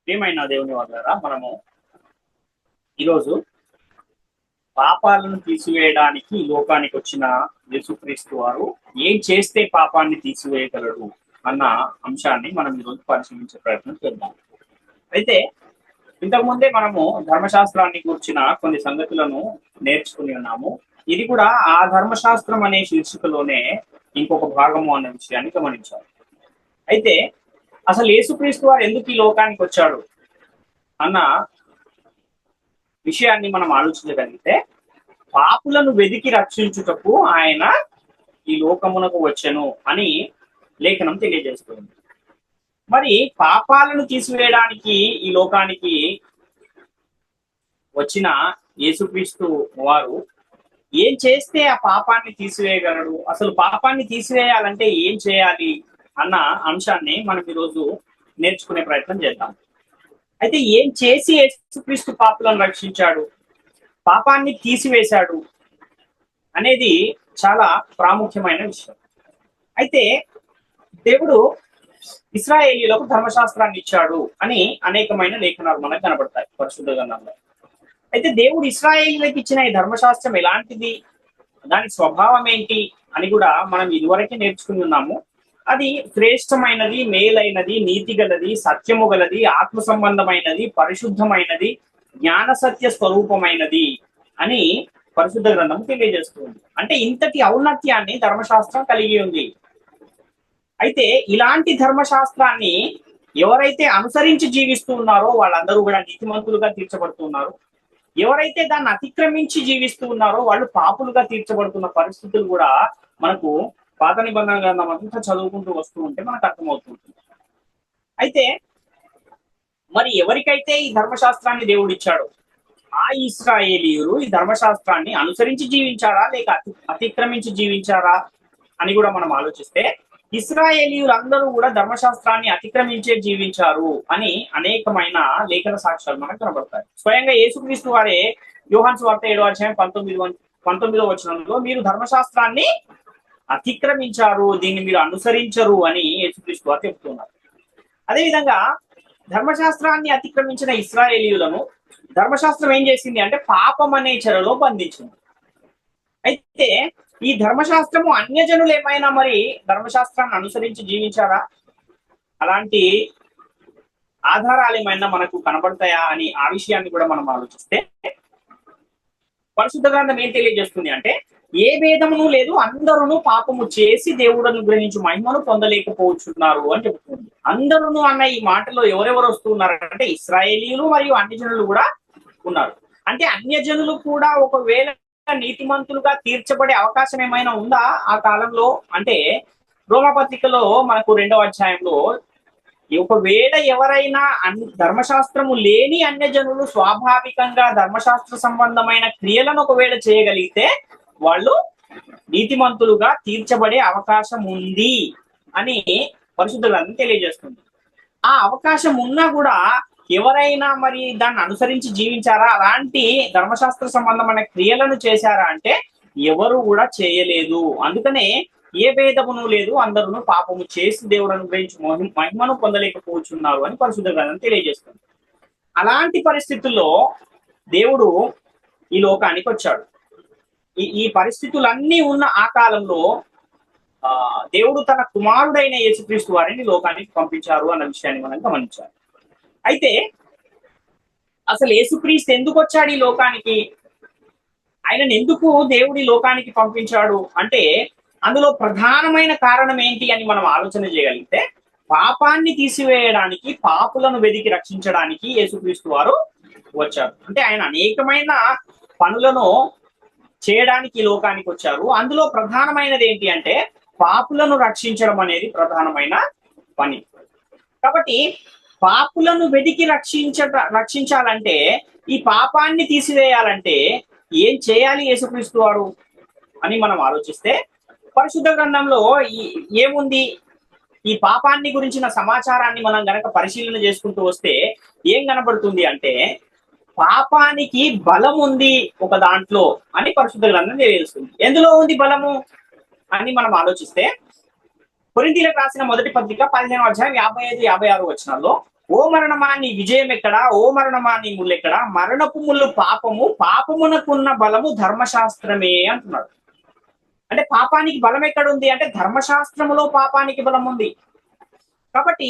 ప్రియమైన దేవుని వల్ల మనము ఈరోజు పాపాలను తీసివేయడానికి ఈ లోకానికి వచ్చిన యేసుక్రీస్తు వారు ఏం చేస్తే పాపాన్ని తీసివేయగలడు అన్న అంశాన్ని మనం ఈరోజు పరిశీలించే ప్రయత్నం చేద్దాం. అయితే ఇంతకుముందే మనము ధర్మశాస్త్రాన్ని కూర్చిన కొన్ని సంగతులను నేర్చుకుని ఉన్నాము. ఇది కూడా ఆ ధర్మశాస్త్రం అనే శీర్షికలోనే ఇంకొక భాగము అనే విషయాన్ని గమనించాలి. అయితే అసలు యేసుక్రీస్తు వారు ఎందుకు ఈ లోకానికి వచ్చాడు అన్న విషయాన్ని మనం ఆలోచించగలిగితే, పాపులను వెదికి రక్షించుటకు ఆయన ఈ లోకమునకు వచ్చెను అని లేఖనం తెలియజేస్తుంది. మరి పాపాలను తీసివేయడానికి ఈ లోకానికి వచ్చిన యేసుక్రీస్తు వారు ఏం చేస్తే ఆ పాపాన్ని తీసివేయగలడు, అసలు పాపాన్ని తీసివేయాలంటే ఏం చేయాలి అన్న అంశాన్ని మనం ఈరోజు నేర్చుకునే ప్రయత్నం చేద్దాం. అయితే ఏం చేసి యేసుక్రీస్తు పాపులను రక్షించాడు, పాపాన్ని తీసివేశాడు అనేది చాలా ప్రాముఖ్యమైన విషయం. అయితే దేవుడు ఇశ్రాయేలీయులకు ధర్మశాస్త్రాన్ని ఇచ్చాడు అని అనేకమైన లేఖనాలు మనకు కనబడతాయి పరిశుద్ధ గ్రంథంలో. అయితే దేవుడు ఇశ్రాయేలీయులకు ఇచ్చిన ఈ ధర్మశాస్త్రం ఎలాంటిది, దాని స్వభావం ఏంటి అని కూడా మనం ఇదివరకే నేర్చుకుని ఉన్నాము. అది శ్రేష్టమైనది, మేలైనది, నీతి గలది, సత్యము గలది, ఆత్మ సంబంధమైనది, పరిశుద్ధమైనది, జ్ఞాన సత్య స్వరూపమైనది అని పరిశుద్ధ గ్రంథం తెలియజేస్తుంది. అంటే ఇంతటి ఔన్నత్యాన్ని ధర్మశాస్త్రం కలిగి ఉంది. అయితే ఇలాంటి ధర్మశాస్త్రాన్ని ఎవరైతే అనుసరించి జీవిస్తూ ఉన్నారో వాళ్ళందరూ కూడా నీతిమంతులుగా తీర్చబడుతున్నారు. ఎవరైతే దాన్ని అతిక్రమించి జీవిస్తూ ఉన్నారో వాళ్ళు పాపులుగా తీర్చబడుతున్న పరిస్థితులు కూడా మనకు పాత నిబంధన గ్రంథం అంతా చదువుకుంటూ వస్తూ ఉంటే మనకు అర్థమవుతుంటుంది. అయితే మరి ఎవరికైతే ఈ ధర్మశాస్త్రాన్ని దేవుడు ఇచ్చాడో ఆ ఇశ్రాయేలీయులు ఈ ధర్మశాస్త్రాన్ని అనుసరించి జీవించారా లేక అతిక్రమించి జీవించారా అని కూడా మనం ఆలోచిస్తే, ఇశ్రాయేలీయులందరూ కూడా ధర్మశాస్త్రాన్ని అతిక్రమించే జీవించారు అని అనేకమైన లేఖన సాక్ష్యాలు మనకు కనబడతాయి. స్వయంగా యేసుక్రీస్తు వారే యోహాను సువార్త 7వ అధ్యాయం 19వ వచనంలో మీరు ధర్మశాస్త్రాన్ని అతిక్రమించారు, దీన్ని మీరు అనుసరించరు అని యేసుక్రీస్తు వారు చెప్తున్నారు. అదేవిధంగా ధర్మశాస్త్రాన్ని అతిక్రమించిన ఇశ్రాయేలీయులను ధర్మశాస్త్రం ఏం చేసింది అంటే పాపం అనే చెరలో బంధించింది. అయితే ఈ ధర్మశాస్త్రము అన్యజనులు ఏమైనా మరి ధర్మశాస్త్రాన్ని అనుసరించి జీవించారా, అలాంటి ఆధారాలు ఏమైనా మనకు కనబడతాయా అని ఆ విషయాన్ని కూడా మనం ఆలోచిస్తే, పరిశుద్ధ గ్రంథం ఏం తెలియజేస్తుంది అంటే ఏ భేదమును లేదు, అందరూ పాపము చేసి దేవుడు అనుగ్రహించి మహిమను పొందలేకపోతున్నారు అని చెబుతుంది. అందరూ అన్న ఈ మాటలో ఎవరెవరు వస్తున్నారు అంటే ఇశ్రాయేలీయులు మరియు అన్యజనులు కూడా ఉన్నారు. అంటే అన్యజనులు కూడా ఒకవేళ నీతిమంతులుగా తీర్చబడే అవకాశం ఏమైనా ఉందా ఆ కాలంలో అంటే, రోమపత్రికలో మనకు 2వ అధ్యాయంలో ఒకవేళ ఎవరైనా ధర్మశాస్త్రము లేని అన్యజనులు స్వాభావికంగా ధర్మశాస్త్ర సంబంధమైన క్రియలను ఒకవేళ చేయగలిగితే వాళ్ళు నీతిమంతులుగా తీర్చబడే అవకాశం ఉంది అని పరిశుద్ధ గ్రంథం తెలియజేస్తుంది. ఆ అవకాశం ఉన్నా కూడా ఎవరైనా మరి దాన్ని అనుసరించి జీవించారా, అలాంటి ధర్మశాస్త్ర సంబంధమైన క్రియలను చేశారా అంటే ఎవరు కూడా చేయలేదు. అందుకనే ఏ భేదమును లేదు, అందరూ పాపము చేసి దేవుడు అనుగ్రహించి మహిమను పొందలేకపోతున్నారు అని పరిశుద్ధ గ్రంథం తెలియజేస్తుంది. అలాంటి పరిస్థితుల్లో దేవుడు ఈ లోకానికి వచ్చాడు. ఈ పరిస్థితులన్నీ ఉన్న ఆ కాలంలో దేవుడు తన కుమారుడైన యేసుక్రీస్తు వారిని లోకానికి పంపించారు అన్న విషయాన్ని మనం గమనించాలి. అయితే అసలు యేసుక్రీస్తు ఎందుకు వచ్చాడు ఈ లోకానికి, ఆయనను ఎందుకు దేవుడి లోకానికి పంపించాడు అంటే అందులో ప్రధానమైన కారణం ఏంటి అని మనం ఆలోచన చేయగలిగితే, పాపాన్ని తీసివేయడానికి, పాపులను వెదికి రక్షించడానికి యేసుక్రీస్తు వారు వచ్చారు. అంటే ఆయన అనేకమైన పనులను చేయడానికి ఈ లోకానికి వచ్చారు. అందులో ప్రధానమైనది ఏంటి అంటే పాపులను రక్షించడం అనేది ప్రధానమైన పని. కాబట్టి పాపులను వెదికి రక్షించాలంటే, ఈ పాపాన్ని తీసివేయాలంటే ఏం చేయాలి యేసుక్రీస్తు వారు అని మనం ఆలోచిస్తే, పరిశుద్ధ గ్రంథంలో ఏముంది, ఈ పాపాన్ని గురించిన సమాచారాన్ని మనం గనక పరిశీలన చేసుకుంటూ వస్తే ఏం కనబడుతుంది అంటే పాపానికి బలం ఉంది ఒక దాంట్లో అని పరిశుద్ధ గ్రంథం తెలియజేస్తుంది. ఎందులో ఉంది బలము అని మనం ఆలోచిస్తే, కొరింథీయులకు రాసిన మొదటి పత్రిక 15వ అధ్యాయం 55-56 వచనాల్లో ఓ మరణమా నీ విజయం ఎక్కడా, ఓ మరణమా నీ ముళ్ళు ఎక్కడా, మరణపు ముళ్ళు పాపము, పాపమునకున్న బలము ధర్మశాస్త్రమే అంటున్నాడు. అంటే పాపానికి బలం ఎక్కడ ఉంది అంటే ధర్మశాస్త్రములో పాపానికి బలం ఉంది. కాబట్టి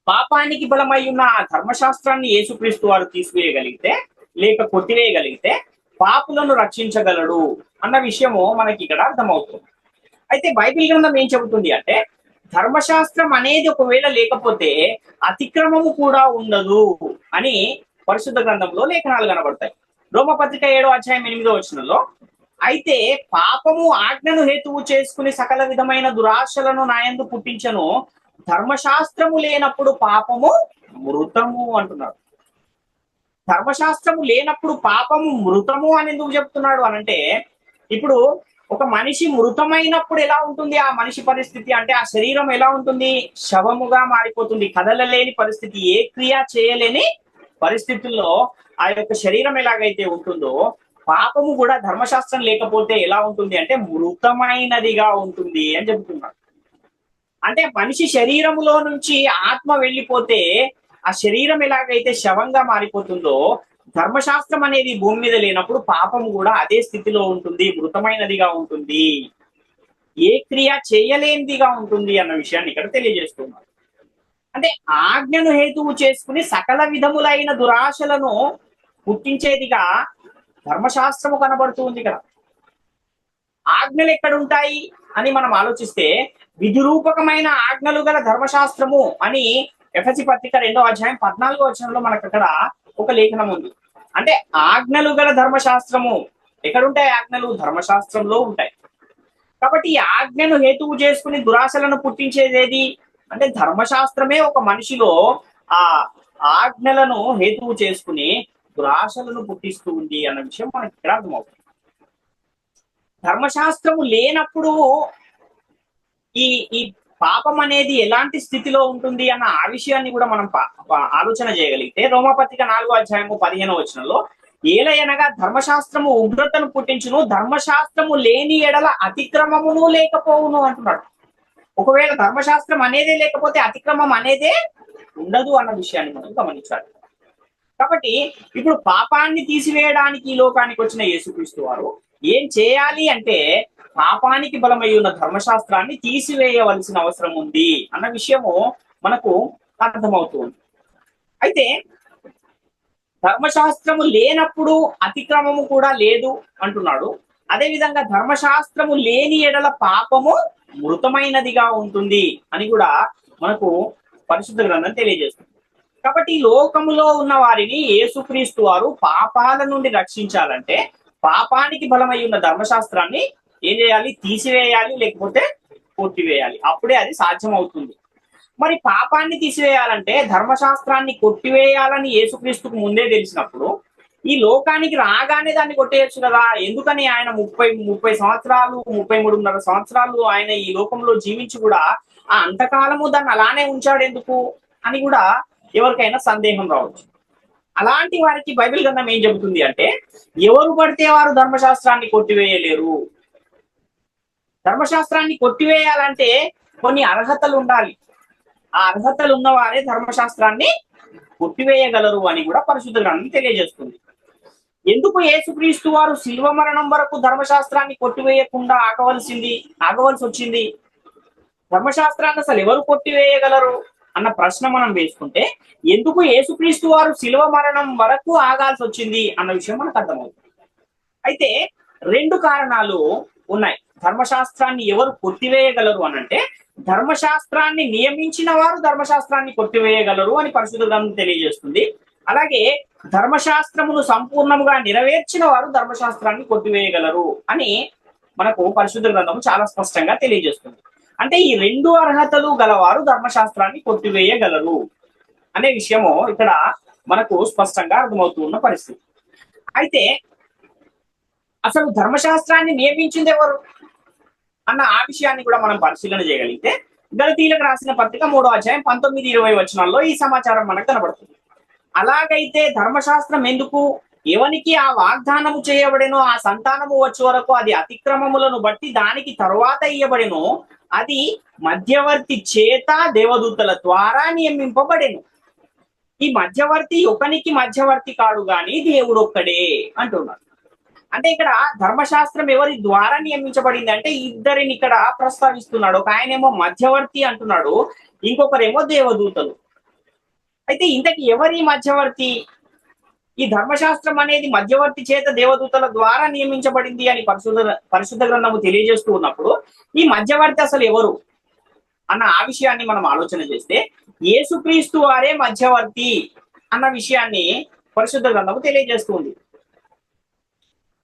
పాపానికి బలమై ఉన్న ఆ ధర్మశాస్త్రాన్ని యేసుక్రీస్తు వారు తీసివేయగలిగితే లేక కొట్టివేయగలిగితే పాపులను రక్షించగలడు అన్న విషయము మనకి ఇక్కడ అర్థమవుతుంది. అయితే బైబిల్ గ్రంథం ఏం చెబుతుంది అంటే ధర్మశాస్త్రం అనేది ఒకవేళ లేకపోతే అతిక్రమము కూడా ఉండదు అని పరిశుద్ధ గ్రంథంలో లేఖనాలు కనబడతాయి. రోమపత్రిక 7:8 అయితే పాపము ఆజ్ఞను హేతువు చేసుకుని సకల విధమైన దురాశలను నాయందు పుట్టించను, ధర్మశాస్త్రము లేనప్పుడు పాపము మృతము అంటున్నాడు. ధర్మశాస్త్రము లేనప్పుడు పాపము మృతము అని ఎందుకు చెప్తున్నాడు అనంటే ఇప్పుడు ఒక మనిషి మృతమైనప్పుడు ఎలా ఉంటుంది ఆ మనిషి పరిస్థితి అంటే ఆ శరీరం ఎలా ఉంటుంది, శవముగా మారిపోతుంది, కదలలేని పరిస్థితి, ఏ క్రియ చేయలేని పరిస్థితుల్లో ఆ యొక్క శరీరం ఎలాగైతే ఉంటుందో పాపము కూడా ధర్మశాస్త్రం లేకపోతే ఎలా ఉంటుంది అంటే మృతమైనదిగా ఉంటుంది అని చెబుతున్నాడు. అంటే మనిషి శరీరములో నుంచి ఆత్మ వెళ్ళిపోతే ఆ శరీరం ఎలాగైతే శవంగా మారిపోతుందో ధర్మశాస్త్రం అనేది భూమి మీద లేనప్పుడు పాపం కూడా అదే స్థితిలో ఉంటుంది, మృతమైనదిగా ఉంటుంది, ఏ క్రియ చేయలేనిదిగా ఉంటుంది అన్న విషయాన్ని ఇక్కడ తెలియజేస్తున్నారు. అంటే ఆజ్ఞను హేతువు చేసుకుని సకల విధములైన దురాశలను పుట్టించేదిగా ధర్మశాస్త్రము కనబడుతూ ఉంది కదా. ఆజ్ఞలు ఎక్కడ ఉంటాయి అని మనం ఆలోచిస్తే విధిరూపకమైన ఆజ్ఞలు గల ధర్మశాస్త్రము అని ఎఫెసీ పత్రిక 2:14 మనకు అక్కడ ఒక లేఖనం ఉంది. అంటే ఆజ్ఞలు గల ధర్మశాస్త్రము ఎక్కడుంటాయి? ఆజ్ఞలు ధర్మశాస్త్రంలో ఉంటాయి. కాబట్టి ఈ ఆజ్ఞను హేతువు చేసుకుని దురాశలను పుట్టించేదేది అంటే ధర్మశాస్త్రమే ఒక మనిషిలో ఆ ఆజ్ఞలను హేతువు చేసుకుని దురాశలను పుట్టిస్తూ ఉంది అన్న విషయం మనకి ఇక్కడ అర్థమవుతుంది. ధర్మశాస్త్రము లేనప్పుడు ఈ ఈ పాపం అనేది ఎలాంటి స్థితిలో ఉంటుంది అన్న ఆ విషయాన్ని కూడా మనం ఆలోచన చేయగలిగితే రోమపత్రిక 4:15 ఏలయనగా ధర్మశాస్త్రము ఉగ్రతను పుట్టించును, ధర్మశాస్త్రము లేని ఎడల అతిక్రమమును లేకపోవును అంటున్నాడు. ఒకవేళ ధర్మశాస్త్రం అనేదే లేకపోతే అతిక్రమం అనేదే ఉండదు అన్న విషయాన్ని మనం గమనించాలి. కాబట్టి ఇప్పుడు పాపాన్ని తీసివేయడానికి ఈ లోకానికి వచ్చిన యేసుక్రీస్తు వారు ఏం చేయాలి అంటే పాపానికి బలమై ఉన్న ధర్మశాస్త్రాన్ని తీసివేయవలసిన అవసరం ఉంది అన్న విషయము మనకు అర్థమవుతుంది. అయితే ధర్మశాస్త్రము లేనప్పుడు అతిక్రమము కూడా లేదు అంటున్నాడు. అదే విధంగా ధర్మశాస్త్రము లేని ఎడల పాపము మృతమైనదిగా ఉంటుంది అని కూడా మనకు పరిశుద్ధ గ్రంథం తెలియజేస్తుంది. కాబట్టి ఈ లోకములో ఉన్న వారిని యేసుక్రీస్తు వారు పాపాల నుండి రక్షించాలంటే పాపానికి బలమై ఉన్న ధర్మశాస్త్రాన్ని ఏం చేయాలి? తీసివేయాలి, లేకపోతే కొట్టివేయాలి. అప్పుడే అది సాధ్యం అవుతుంది. మరి పాపాన్ని తీసివేయాలంటే ధర్మశాస్త్రాన్ని కొట్టివేయాలని యేసుక్రీస్తుకు ముందే తెలిసినప్పుడు ఈ లోకానికి రాగానే దాన్ని కొట్టేయచ్చు కదా. ఎందుకని ఆయన 30 సంవత్సరాలు 33.5 సంవత్సరాలు ఆయన ఈ లోకంలో జీవించి కూడా ఆ అంతకాలము దాన్ని అలానే ఉంచాడు ఎందుకు అని కూడా ఎవరికైనా సందేహం రావచ్చు. అలాంటి వారికి బైబిల్ గ్రంథం ఏం చెబుతుంది అంటే ఎవరు పడితే వారు ధర్మశాస్త్రాన్ని కొట్టివేయలేరు. ధర్మశాస్త్రాన్ని కొట్టివేయాలంటే కొన్ని అర్హతలు ఉండాలి. ఆ అర్హతలు ఉన్నవారే ధర్మశాస్త్రాన్ని కొట్టివేయగలరు అని కూడా పరిశుద్ధ గ్రంథం తెలియజేస్తుంది. ఎందుకు యేసుక్రీస్తు వారు శిల్వ మరణం వరకు ధర్మశాస్త్రాన్ని కొట్టివేయకుండా ఆగవలసి వచ్చింది? ధర్మశాస్త్రాన్ని అసలు ఎవరు కొట్టివేయగలరు అన్న ప్రశ్న మనం వేసుకుంటే ఎందుకు యేసుక్రీస్తు వారు శిల్వ మరణం వరకు ఆగాల్సి వచ్చింది అన్న విషయం మనకు అర్థమవుతుంది. అయితే 2 కారణాలు ఉన్నాయి. ధర్మశాస్త్రాన్ని ఎవరు కొట్టివేయగలరు అనంటే ధర్మశాస్త్రాన్ని నియమించిన వారు ధర్మశాస్త్రాన్ని కొట్టివేయగలరు అని పరిశుద్ధ గ్రంథం తెలియజేస్తుంది. అలాగే ధర్మశాస్త్రమును సంపూర్ణముగా నెరవేర్చిన వారు ధర్మశాస్త్రాన్ని కొట్టివేయగలరు అని మనకు పరిశుద్ధ గ్రంథం చాలా స్పష్టంగా తెలియజేస్తుంది. అంటే ఈ 2 అర్హతలు గలవారు ధర్మశాస్త్రాన్ని కొట్టివేయగలరు అనే విషయము ఇక్కడ మనకు స్పష్టంగా అర్థమవుతున్న పరిస్థితి. అయితే అసలు ధర్మశాస్త్రాన్ని నియమించింది ఎవరు అన్న ఆ విషయాన్ని కూడా మనం పరిశీలన చేయగలిగితే గలతీయులకు రాసిన పత్రిక 3:19-20 ఈ సమాచారం మనకు కనబడుతుంది. అలాగైతే ధర్మశాస్త్రం ఎందుకు? ఎవనికి ఆ వాగ్దానము చేయబడెనో ఆ సంతానము వచ్చే వరకు అది అతిక్రమములను బట్టి దానికి తరువాత ఇయ్యబడెనో అది మధ్యవర్తి చేత దేవదూతల ద్వారా నియమింపబడెను. ఈ మధ్యవర్తి ఒకనికి మధ్యవర్తి కాడు గాని దేవుడు ఒక్కడే అంటున్నాడు. అంటే ఇక్కడ ధర్మశాస్త్రం ఎవరి ద్వారా నియమించబడింది అంటే ఇద్దరిని ఇక్కడ ప్రస్తావిస్తున్నాడు. ఒక ఆయనేమో మధ్యవర్తి అంటున్నాడు, ఇంకొకరేమో దేవదూతలు. అయితే ఇంతకి ఎవరి మధ్యవర్తి? ఈ ధర్మశాస్త్రం అనేది మధ్యవర్తి చేత దేవదూతల ద్వారా నియమించబడింది అని పరిశుద్ధ గ్రంథము తెలియజేస్తూ ఉన్నప్పుడు ఈ మధ్యవర్తి అసలు ఎవరు అన్న ఆ విషయాన్ని మనం ఆలోచన చేస్తే యేసుక్రీస్తు వారే మధ్యవర్తి అన్న విషయాన్ని పరిశుద్ధ గ్రంథము తెలియజేస్తుంది.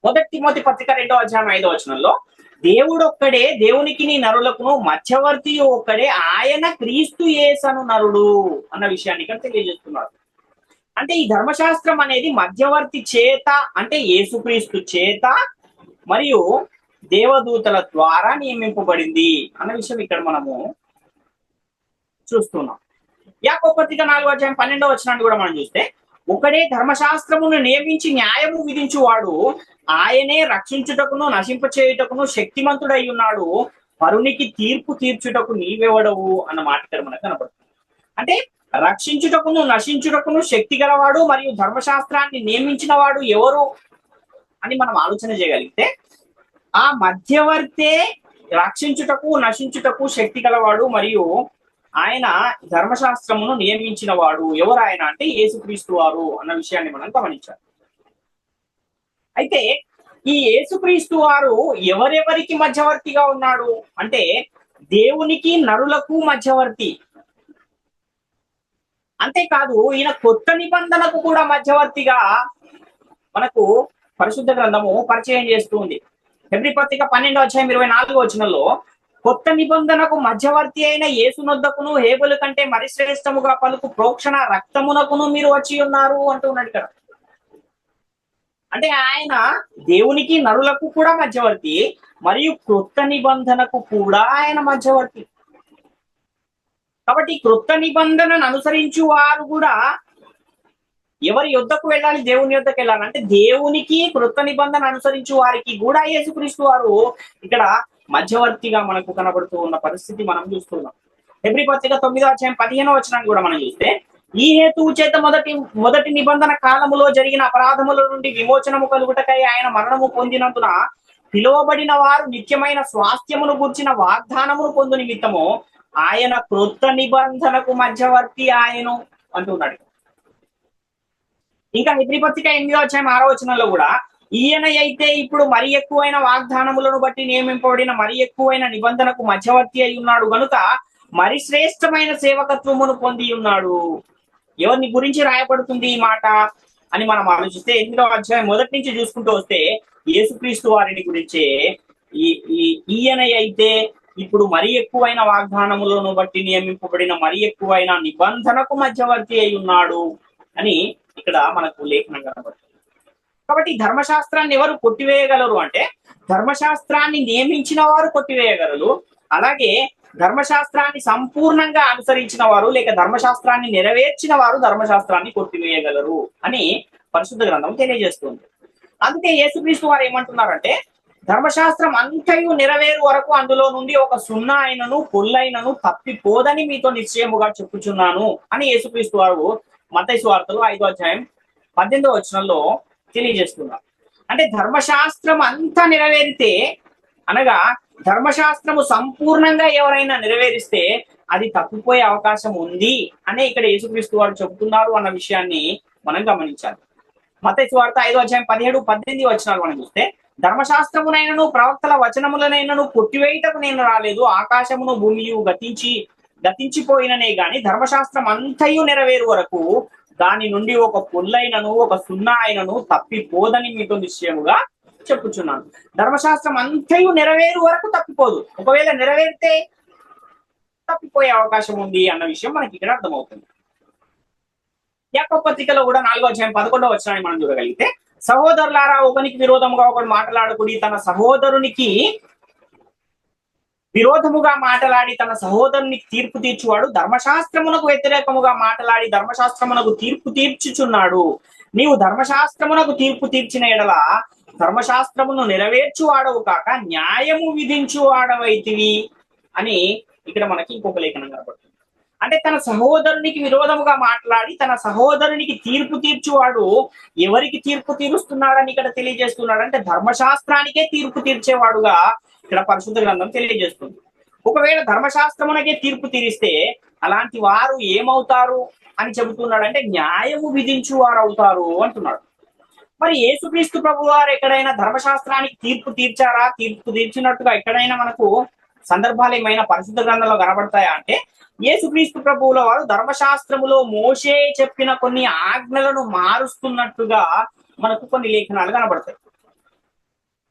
1 తిమోతి పత్రిక 2వ అధ్యాయం 5వ వచనంలో దేవుడు ఒక్కడే, దేవునికి నరులకును మధ్యవర్తి ఒక్కడే, ఆయన క్రీస్తు యేసను నరుడు అన్న విషయాన్ని ఇక్కడ తెలియజేస్తున్నాడు. అంటే ఈ ధర్మశాస్త్రం అనేది మధ్యవర్తి చేత అంటే యేసుక్రీస్తు చేత మరియు దేవదూతల ద్వారా నియమింపబడింది అన్న విషయం ఇక్కడ మనము చూస్తున్నాం. యాకోబు పత్రిక 4వ అధ్యాయం 12వ వచనాన్ని కూడా మనం చూస్తే ఒకడే ధర్మశాస్త్రమును నియమించి న్యాయము విధించువాడు, ఆయనే రక్షించుటకును నశింపచేయుటకును శక్తిమంతుడై ఉన్నాడు, పరునికి తీర్పు తీర్చుటకు నీవెవడవు అన్న మాట ఇక్కడ మనకు కనపడుతుంది. అంటే రక్షించుటకును నశించుటకును శక్తి గలవాడు మరియు ధర్మశాస్త్రాన్ని నియమించిన వాడు ఎవరు అని మనం ఆలోచన చేయగలిగితే ఆ మధ్యవర్తే రక్షించుటకు నశించుటకు శక్తి గలవాడు మరియు ఆయన ధర్మశాస్త్రమును నియమించిన వాడు. ఎవరు ఆయన అంటే యేసుక్రీస్తు వారు అన్న విషయాన్ని మనం గమనించాలి. అయితే ఈ యేసుక్రీస్తు వారు ఎవరెవరికి మధ్యవర్తిగా ఉన్నాడు అంటే దేవునికి నరులకు మధ్యవర్తి. అంతేకాదు ఈయన కొత్త నిబంధనకు కూడా మధ్యవర్తిగా మనకు పరిశుద్ధ గ్రంథము పరిచయం చేస్తుంది. హెబ్రీ పత్రిక 12వ అధ్యాయం 24వ వచనంలో కొత్త నిబంధనకు మధ్యవర్తి అయిన యేసునొద్దకును హేబెలు కంటే మరి శ్రేష్టముగా పలుకు ప్రోక్షణ రక్తమునకును మీరు వచ్చి ఉన్నారు అంటున్నాడు కదా. అంటే ఆయన దేవునికి నరులకు కూడా మధ్యవర్తి మరియు క్రొత్త నిబంధనకు కూడా ఆయన మధ్యవర్తి. కాబట్టి క్రొత్త నిబంధనను అనుసరించు వారు కూడా ఎవరి యొద్దకు వెళ్ళాలి? దేవుని యొద్దకు వెళ్ళాలి. అంటే దేవునికి క్రొత్త నిబంధన అనుసరించు వారికి కూడా యేసుక్రీస్తు వారు ఇక్కడ మధ్యవర్తిగా మనకు కనబడుతూ ఉన్న పరిస్థితి మనం చూస్తున్నాం. హెబ్రీ పత్రిక 9వ అధ్యాయం 15వ వచనాన్ని కూడా మనం చూస్తే ఈ హేతువు చేత మొదటి నిబంధన కాలములో జరిగిన అపరాధముల నుండి విమోచనము కలుగుటకై ఆయన మరణము పొందినందున పిలువబడిన వారు నిత్యమైన స్వాస్థ్యమును గూర్చిన వాగ్దానమును పొందు నిమిత్తము ఆయన క్రొత్త నిబంధనకు మధ్యవర్తి ఆయను అంటున్నాడు. ఇంకా హెబ్రీ పత్రిక 8వ అధ్యాయం 6వ వచనంలో కూడా ఈయన అయితే ఇప్పుడు మరి ఎక్కువైన వాగ్దానములను బట్టి నియమింపబడిన మరి ఎక్కువైన నిబంధనకు మధ్యవర్తి అయి ఉన్నాడు గనుక మరి శ్రేష్టమైన సేవకత్వమును పొంది ఉన్నాడు. ఎవరిని గురించి రాయబడుతుంది ఈ మాట అని మనం ఆలోచిస్తే 8వ అధ్యాయం మొదటి నుంచి చూసుకుంటూ వస్తే యేసుక్రీస్తు వారిని గురించే ఈయన అయితే ఇప్పుడు మరి ఎక్కువైన వాగ్దానములను బట్టి నియమింపబడిన మరి ఎక్కువైన నిబంధనకు మధ్యవర్తి అయి ఉన్నాడు అని ఇక్కడ మనకు లేఖనం కనబడుతుంది. కాబట్టి ధర్మశాస్త్రాన్ని ఎవరు కొట్టివేయగలరు అంటే ధర్మశాస్త్రాన్ని నియమించిన వారు కొట్టివేయగలరు. అలాగే ధర్మశాస్త్రాన్ని సంపూర్ణంగా అనుసరించిన వారు లేక ధర్మశాస్త్రాన్ని నెరవేర్చిన వారు ధర్మశాస్త్రాన్ని కొట్టివేయగలరు అని పరిశుద్ధ గ్రంథం తెలియజేస్తుంది. అందుకే యేసుక్రీస్తు వారు ఏమంటున్నారంటే ధర్మశాస్త్రం అంతయు నెరవేరు వరకు అందులో నుండి ఒక సున్నా అయినను పొల్లైనను తప్పిపోదని మీతో నిశ్చయముగా చెప్పుచున్నాను అని యేసుక్రీస్తు వారు మత్తయి సువార్తలో 5వ అధ్యాయం 18వ వచనంలో తెలియజేస్తున్నారు. అంటే ధర్మశాస్త్రం అంతా నెరవేరితే అనగా ధర్మశాస్త్రము సంపూర్ణంగా ఎవరైనా నెరవేరిస్తే అది తప్పిపోయే అవకాశం ఉంది అనే ఇక్కడ యేసుక్రీస్తు వారు చెబుతున్నారు అన్న విషయాన్ని మనం గమనించాలి. మత్తయి సువార్త 5వ అధ్యాయం 17, 18 వచనాలు మనం చూస్తే ధర్మశాస్త్రమునైనను ప్రవక్తల వచనములనైనను కొట్టివేయుటకు నేను రాలేదు, ఆకాశమును భూమియు గతించిపోయిననే గాని ధర్మశాస్త్రం అంతయు నెరవేరు వరకు దాని నుండి ఒక పొల్లైనను ఒక సున్నా అయినను తప్పిపోదని మీతో నిశ్చయముగా చెప్పుచున్నాను. ధర్మశాస్త్రం అంతయు నెరవేరు వరకు తప్పిపోదు. ఒకవేళ నెరవేరితే తప్పిపోయే అవకాశం ఉంది అన్న విషయం మనకి ఇక్కడ అర్థమవుతుంది. యాకోబు పత్రికలో కూడా 4వ అధ్యాయం 11వ వచనాన్ని మనం చూడగలిగితే సహోదరులారా ఒకనికి విరోధముగా ఒకడు మాట్లాడుకుని తన సహోదరునికి విరోధముగా మాట్లాడి తన సహోదరునికి తీర్పు తీర్చువాడు ధర్మశాస్త్రమునకు వ్యతిరేకముగా మాట్లాడి ధర్మశాస్త్రమునకు తీర్పు తీర్చుచున్నాడు. నీవు ధర్మశాస్త్రమునకు తీర్పు తీర్చిన ఎడల ధర్మశాస్త్రమును నెరవేర్చువాడవు కాక న్యాయము విధించువాడవైతివి అని ఇక్కడ మనకి ఇంకొక లేఖనం కనబడుతుంది. అంటే తన సహోదరునికి విరోధముగా మాట్లాడి తన సహోదరునికి తీర్పు తీర్చువాడు ఎవరికి తీర్పు తీరుస్తున్నాడని ఇక్కడ తెలియజేస్తున్నాడు. అంటే ధర్మశాస్త్రానికే తీర్పు తీర్చేవాడుగా ఇక్కడ పరిశుద్ధ గ్రంథం తెలియజేస్తుంది. ఒకవేళ ధర్మశాస్త్రమునకే తీర్పు తీరిస్తే అలాంటి వారు ఏమవుతారు అని చెబుతున్నాడు. అంటే న్యాయము విధించు వారు అవుతారు అంటున్నాడు. మరి యేసుక్రీస్తు ప్రభు వారు ఎక్కడైనా ధర్మశాస్త్రానికి తీర్పు తీర్చారా? తీర్పు తీర్చినట్టుగా ఎక్కడైనా మనకు సందర్భాలు ఏమైనా పరిశుద్ధ గ్రంథంలో కనబడతాయా అంటే యేసుక్రీస్తు ప్రభువుల వారు ధర్మశాస్త్రములో మోషే చెప్పిన కొన్ని ఆజ్ఞలను మారుస్తున్నట్టుగా మనకు కొన్ని లేఖనాలు కనబడతాయి.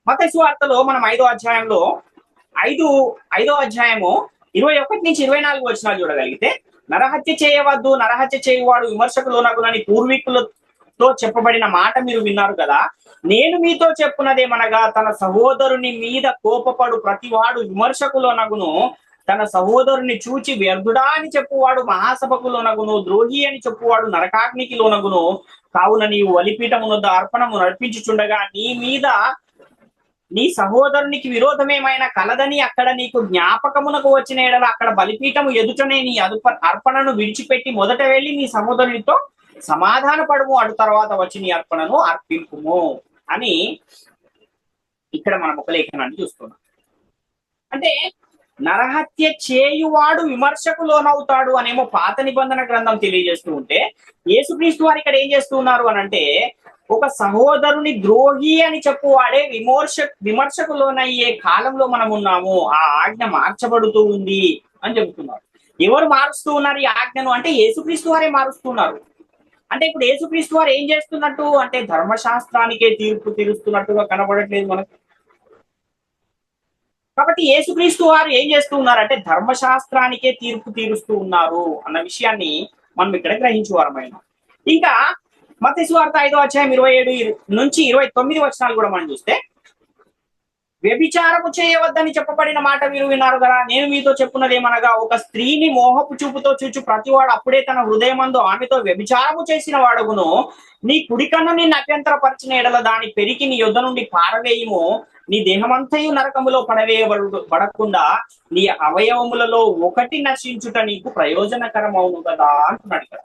మత్తయి సువార్తలో మనం 5వ అధ్యాయంలో 5వ అధ్యాయము 21 నుంచి 24 వచనాలు చూడగలిగితే, నరహత్య చేయవద్దు, నరహత్య చేయువాడు విమర్శకు లోనగునని పూర్వీకులతో చెప్పబడిన మాట మీరు విన్నారు కదా. నేను మీతో చెప్పున్నదేమనగా తన సహోదరుని మీద కోపపడు ప్రతివాడు విమర్శకు లోనగును, తన సహోదరుని చూచి వ్యర్థుడా అని చెప్పువాడు మహాసభకు లోనగును, ద్రోహి అని చెప్పువాడు నరకాగ్నికి లోనగును. కావున నీవు బలిపీఠమునొద్ద అర్పణము నడిపించుచుండగా నీ సహోదరునికి విరోధమేమైనా కలదని అక్కడ నీకు జ్ఞాపకమునకు వచ్చిన ఎడల అక్కడ బలిపీఠము ఎదుటనే నీ అర్పణను విడిచిపెట్టి మొదట వెళ్ళి నీ సహోదరునితో సమాధాన పడుము, అటు తర్వాత వచ్చి నీ అర్పణను అర్పింపుము అని ఇక్కడ మనం ఒక లేఖనాన్ని చూస్తున్నాం. అంటే నరహత్య చేయువాడు విమర్శకు లోనవుతాడు అనేమో పాత నిబంధన గ్రంథం తెలియజేస్తూ ఉంటే, యేసుక్రీస్తు వారు ఇక్కడ ఏం చేస్తున్నారు అని అంటే ఒక సహోదరుని ద్రోహి అని చెప్పువాడే విమర్శకు లోనయ్యే కాలంలో మనం ఉన్నాము. ఆ ఆజ్ఞ మార్చబడుతూ ఉంది అని చెబుతున్నారు. ఎవరు మారుస్తూ ఉన్నారు ఈ ఆజ్ఞను అంటే యేసుక్రీస్తు వారే మారుస్తున్నారు. అంటే ఇప్పుడు యేసుక్రీస్తు వారు ఏం చేస్తున్నట్టు అంటే ధర్మశాస్త్రానికే తీర్పు తీరుస్తున్నట్టుగా కనబడట్లేదు మనకు. కాబట్టి యేసుక్రీస్తు వారు ఏం చేస్తూ ఉన్నారు అంటే ధర్మశాస్త్రానికే తీర్పు తీరుస్తూ ఉన్నారు అన్న విషయాన్ని మనం ఇక్కడ గ్రహించువారమైన. ఇంకా మత్తయి సువార్త 5వ అధ్యాయం 27 నుంచి 29 వచనాలు కూడా మనం చూస్తే, వ్యభిచారము చేయవద్దని చెప్పబడిన మాట మీరు విన్నారు కదా. నేను మీతో చెప్పున్నదేమనగా ఒక స్త్రీని మోహపు చూపుతో చూచు ప్రతివాడు అప్పుడే తన హృదయమందు ఆమెతో వ్యభిచారము చేసిన వాడుగును. నీ కుడికన్ను నిన్ను అభ్యంతరపరిచిన ఎడల దాని పెరికి నీ యొద్ద నుండి పారవేయము. నీ దేహమంతయు నరకములో పడకుండా నీ అవయవములలో ఒకటి నశించుట నీకు ప్రయోజనకరమవును కదా అంటున్నాడు ఇక్కడ.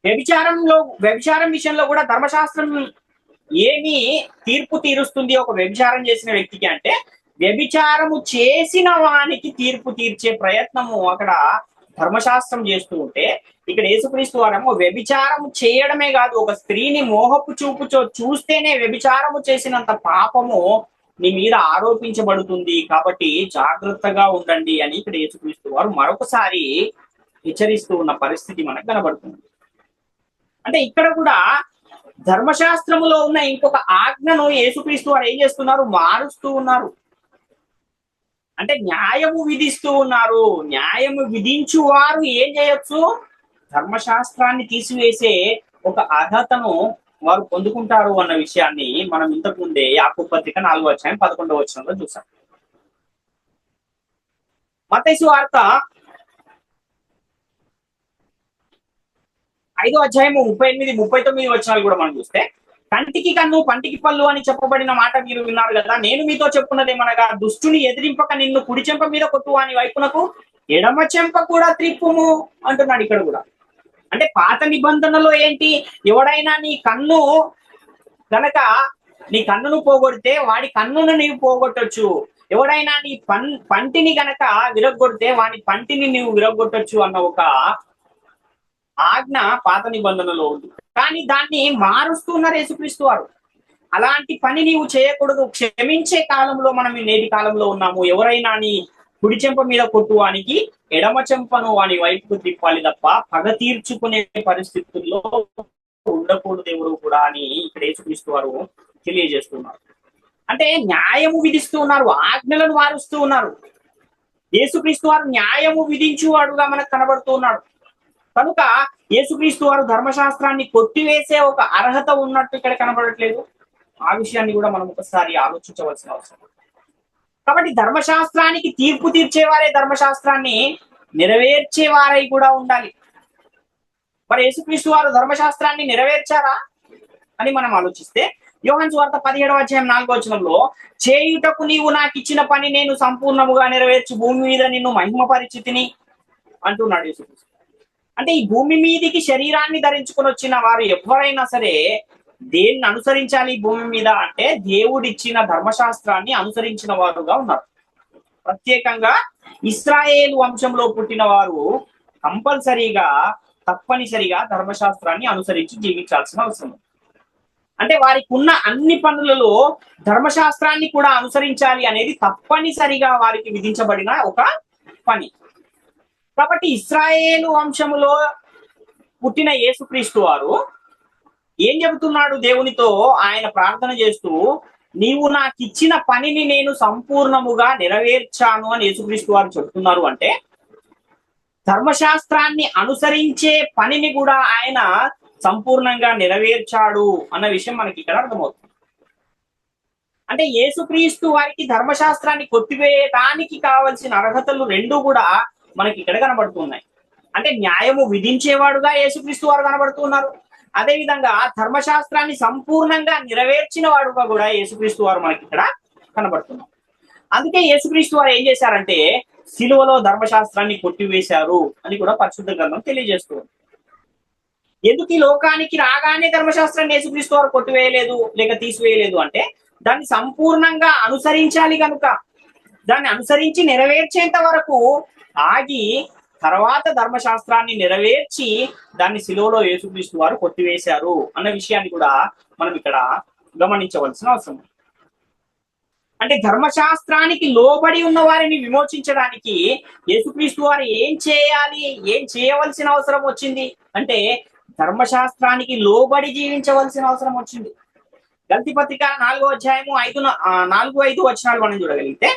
వ్యభిచారం విషయంలో కూడా ధర్మశాస్త్రం ఏమి తీర్పు తీరుస్తుంది ఒక వ్యభిచారం చేసిన వ్యక్తికి అంటే, వ్యభిచారము చేసిన వానికి తీర్పు తీర్చే ప్రయత్నము అక్కడ ధర్మశాస్త్రం చేస్తూ ఉంటే, ఇక్కడ యేసుక్రీస్తు వారేమో వ్యభిచారము చేయడమే కాదు, ఒక స్త్రీని మోహపు చూపుచో చూస్తేనే వ్యభిచారము చేసినంత పాపము నీ మీద ఆరోపించబడుతుంది, కాబట్టి జాగ్రత్తగా ఉండండి అని ఇక్కడ యేసుక్రీస్తు వారు మరొకసారి హెచ్చరిస్తూ ఉన్న పరిస్థితి మనకు కనబడుతుంది. అంటే ఇక్కడ కూడా ధర్మశాస్త్రములో ఉన్న ఇంకొక ఆజ్ఞను యేసుక్రీస్తు వారు ఏం చేస్తున్నారు, మారుస్తూ ఉన్నారు. అంటే న్యాయము విధిస్తూ ఉన్నారు. న్యాయము విధించు వారు ఏం చేయొచ్చు, ధర్మశాస్త్రాన్ని తీసివేసే ఒక అర్హతను వారు పొందుకుంటారు అన్న విషయాన్ని మనం ఇంతకు ముందే యాకోబు పత్రిక 4వ అధ్యాయం 11వ వచనంలో చూసాం. మత్తయి సువార్త 5వ అధ్యాయము 38, 39 వచనాలు కూడా మనం చూస్తే, కంటికి కన్ను పంటికి పళ్ళు అని చెప్పబడిన మాట మీరు విన్నారు కదా. నేను మీతో చెప్పున్నదేమనగా దుష్టుని ఎదిరింపక నిన్ను కుడి చెంప మీద కొట్టు అని వైపునకు ఎడమ చెంప కూడా త్రిప్పుము అంటున్నాడు ఇక్కడ కూడా. అంటే పాత నిబంధనలో ఏంటి, ఎవడైనా నీ కన్నును పోగొడితే వాడి కన్నును నీవు పోగొట్టొచ్చు, ఎవడైనా నీ పంటిని గనక విరగొడితే వాడి పంటిని నీవు విరగొట్టొచ్చు అన్న ఒక ఆజ్ఞ పాత నిబంధనలో ఉంది. కానీ దాన్ని మారుస్తున్నారు యేసుక్రీస్తు వారు. అలాంటి పని నీవు చేయకూడదు, క్షమించే కాలంలో మనం నేటి కాలంలో ఉన్నాము. ఎవరైనా నీ కుడి చెంప మీద కొట్టువానికి ఎడమ చెంపను వాని వైపుకు తిప్పాలి తప్ప పగ తీర్చుకునే పరిస్థితుల్లో ఉండకూడదు ఎవరు కూడా అని ఇక్కడ యేసుక్రీస్తు వారు తెలియజేస్తున్నారు. అంటే న్యాయము విధిస్తూ ఉన్నారు, ఆజ్ఞలను మారుస్తూ ఉన్నారు. యేసుక్రీస్తు వారు న్యాయము విధించువాడుగా మనకు కనబడుతూ ఉన్నాడు. కనుక యేసుక్రీస్తు వారు ధర్మశాస్త్రాన్ని కొట్టివేసే ఒక అర్హత ఉన్నట్టు ఇక్కడ కనబడట్లేదు. ఆ విషయాన్ని కూడా మనం ఒకసారి ఆలోచించవలసిన అవసరం. కాబట్టి ధర్మశాస్త్రానికి తీర్పు తీర్చేవారే ధర్మశాస్త్రాన్ని నెరవేర్చేవారై కూడా ఉండాలి. మరి యేసుక్రీస్తు వారు ధర్మశాస్త్రాన్ని నెరవేర్చారా అని మనం ఆలోచిస్తే, యోహాను సువార్త 17:4 చేయుటకు నీవు నాకు ఇచ్చిన పని నేను సంపూర్ణముగా నెరవేర్చి భూమి మీద నిన్ను మహిమపరిచితిని అంటున్నాడు యేసుక్రీస్తు. అంటే ఈ భూమి మీదికి శరీరాన్ని ధరించుకొని వచ్చిన వారు ఎవరైనా సరే దేన్ని అనుసరించాలి భూమి మీద అంటే దేవుడిచ్చిన ధర్మశాస్త్రాన్ని అనుసరించిన వారుగా ఉన్నారు. ప్రత్యేకంగా ఇశ్రాయేలు వంశంలో పుట్టిన వారు కంపల్సరీగా తప్పనిసరిగా ధర్మశాస్త్రాన్ని అనుసరించి జీవించాల్సిన అవసరం. అంటే వారికి ఉన్న అన్ని పనులలో ధర్మశాస్త్రాన్ని కూడా అనుసరించాలి అనేది తప్పనిసరిగా వారికి విధించబడిన ఒక పని. కాబట్టి ఇశ్రాయేలు వంశములో పుట్టిన యేసుక్రీస్తు వారు ఏం చెబుతున్నాడు దేవునితో? ఆయన ప్రార్థన చేస్తూ నీవు నాకు ఇచ్చిన పనిని నేను సంపూర్ణముగా నెరవేర్చాను అని యేసుక్రీస్తు వారు చెబుతున్నారు. అంటే ధర్మశాస్త్రాన్ని అనుసరించే పనిని కూడా ఆయన సంపూర్ణంగా నెరవేర్చాడు అన్న విషయం మనకి ఇక్కడ అర్థమవుతుంది. అంటే యేసుక్రీస్తు వారికి ధర్మశాస్త్రాన్ని కొట్టివేయడానికి కావలసిన అర్హతలు రెండు కూడా మనకి ఇక్కడ కనబడుతున్నాయి. అంటే న్యాయము విధించేవాడుగా యేసుక్రీస్తు వారు కనబడుతున్నారు. అదేవిధంగా ధర్మశాస్త్రాన్ని సంపూర్ణంగా నెరవేర్చిన వాడుగా కూడా యేసుక్రీస్తు వారు మనకి ఇక్కడ కనబడుతున్నారు. అందుకే యేసుక్రీస్తు వారు ఏం చేశారంటే సిలువలో ధర్మశాస్త్రాన్ని కొట్టివేశారు అని కూడా పరిశుద్ధ గ్రంథం తెలియజేస్తుంది. ఎందుకు ఈ లోకానికి రాగానే ధర్మశాస్త్రాన్ని యేసుక్రీస్తు వారు కొట్టివేయలేదు లేక తీసివేయలేదు అంటే దాన్ని సంపూర్ణంగా అనుసరించాలి కనుక, దాన్ని అనుసరించి నెరవేర్చేంత వరకు ఆగి తర్వాత ధర్మశాస్త్రాన్ని నెరవేర్చి దాన్ని సిలువలో యేసుక్రీస్తు వారు కొట్టివేశారు అన్న విషయాన్ని కూడా మనం ఇక్కడ గమనించవలసిన అవసరం. అంటే ధర్మశాస్త్రానికి లోబడి ఉన్న వారిని విమోచించడానికి యేసుక్రీస్తు వారు ఏం చేయాలి, ఏం చేయవలసిన అవసరం వచ్చింది అంటే ధర్మశాస్త్రానికి లోబడి జీవించవలసిన అవసరం వచ్చింది. గలతీ పత్రిక 4:5 మనం చూడగలిగితే,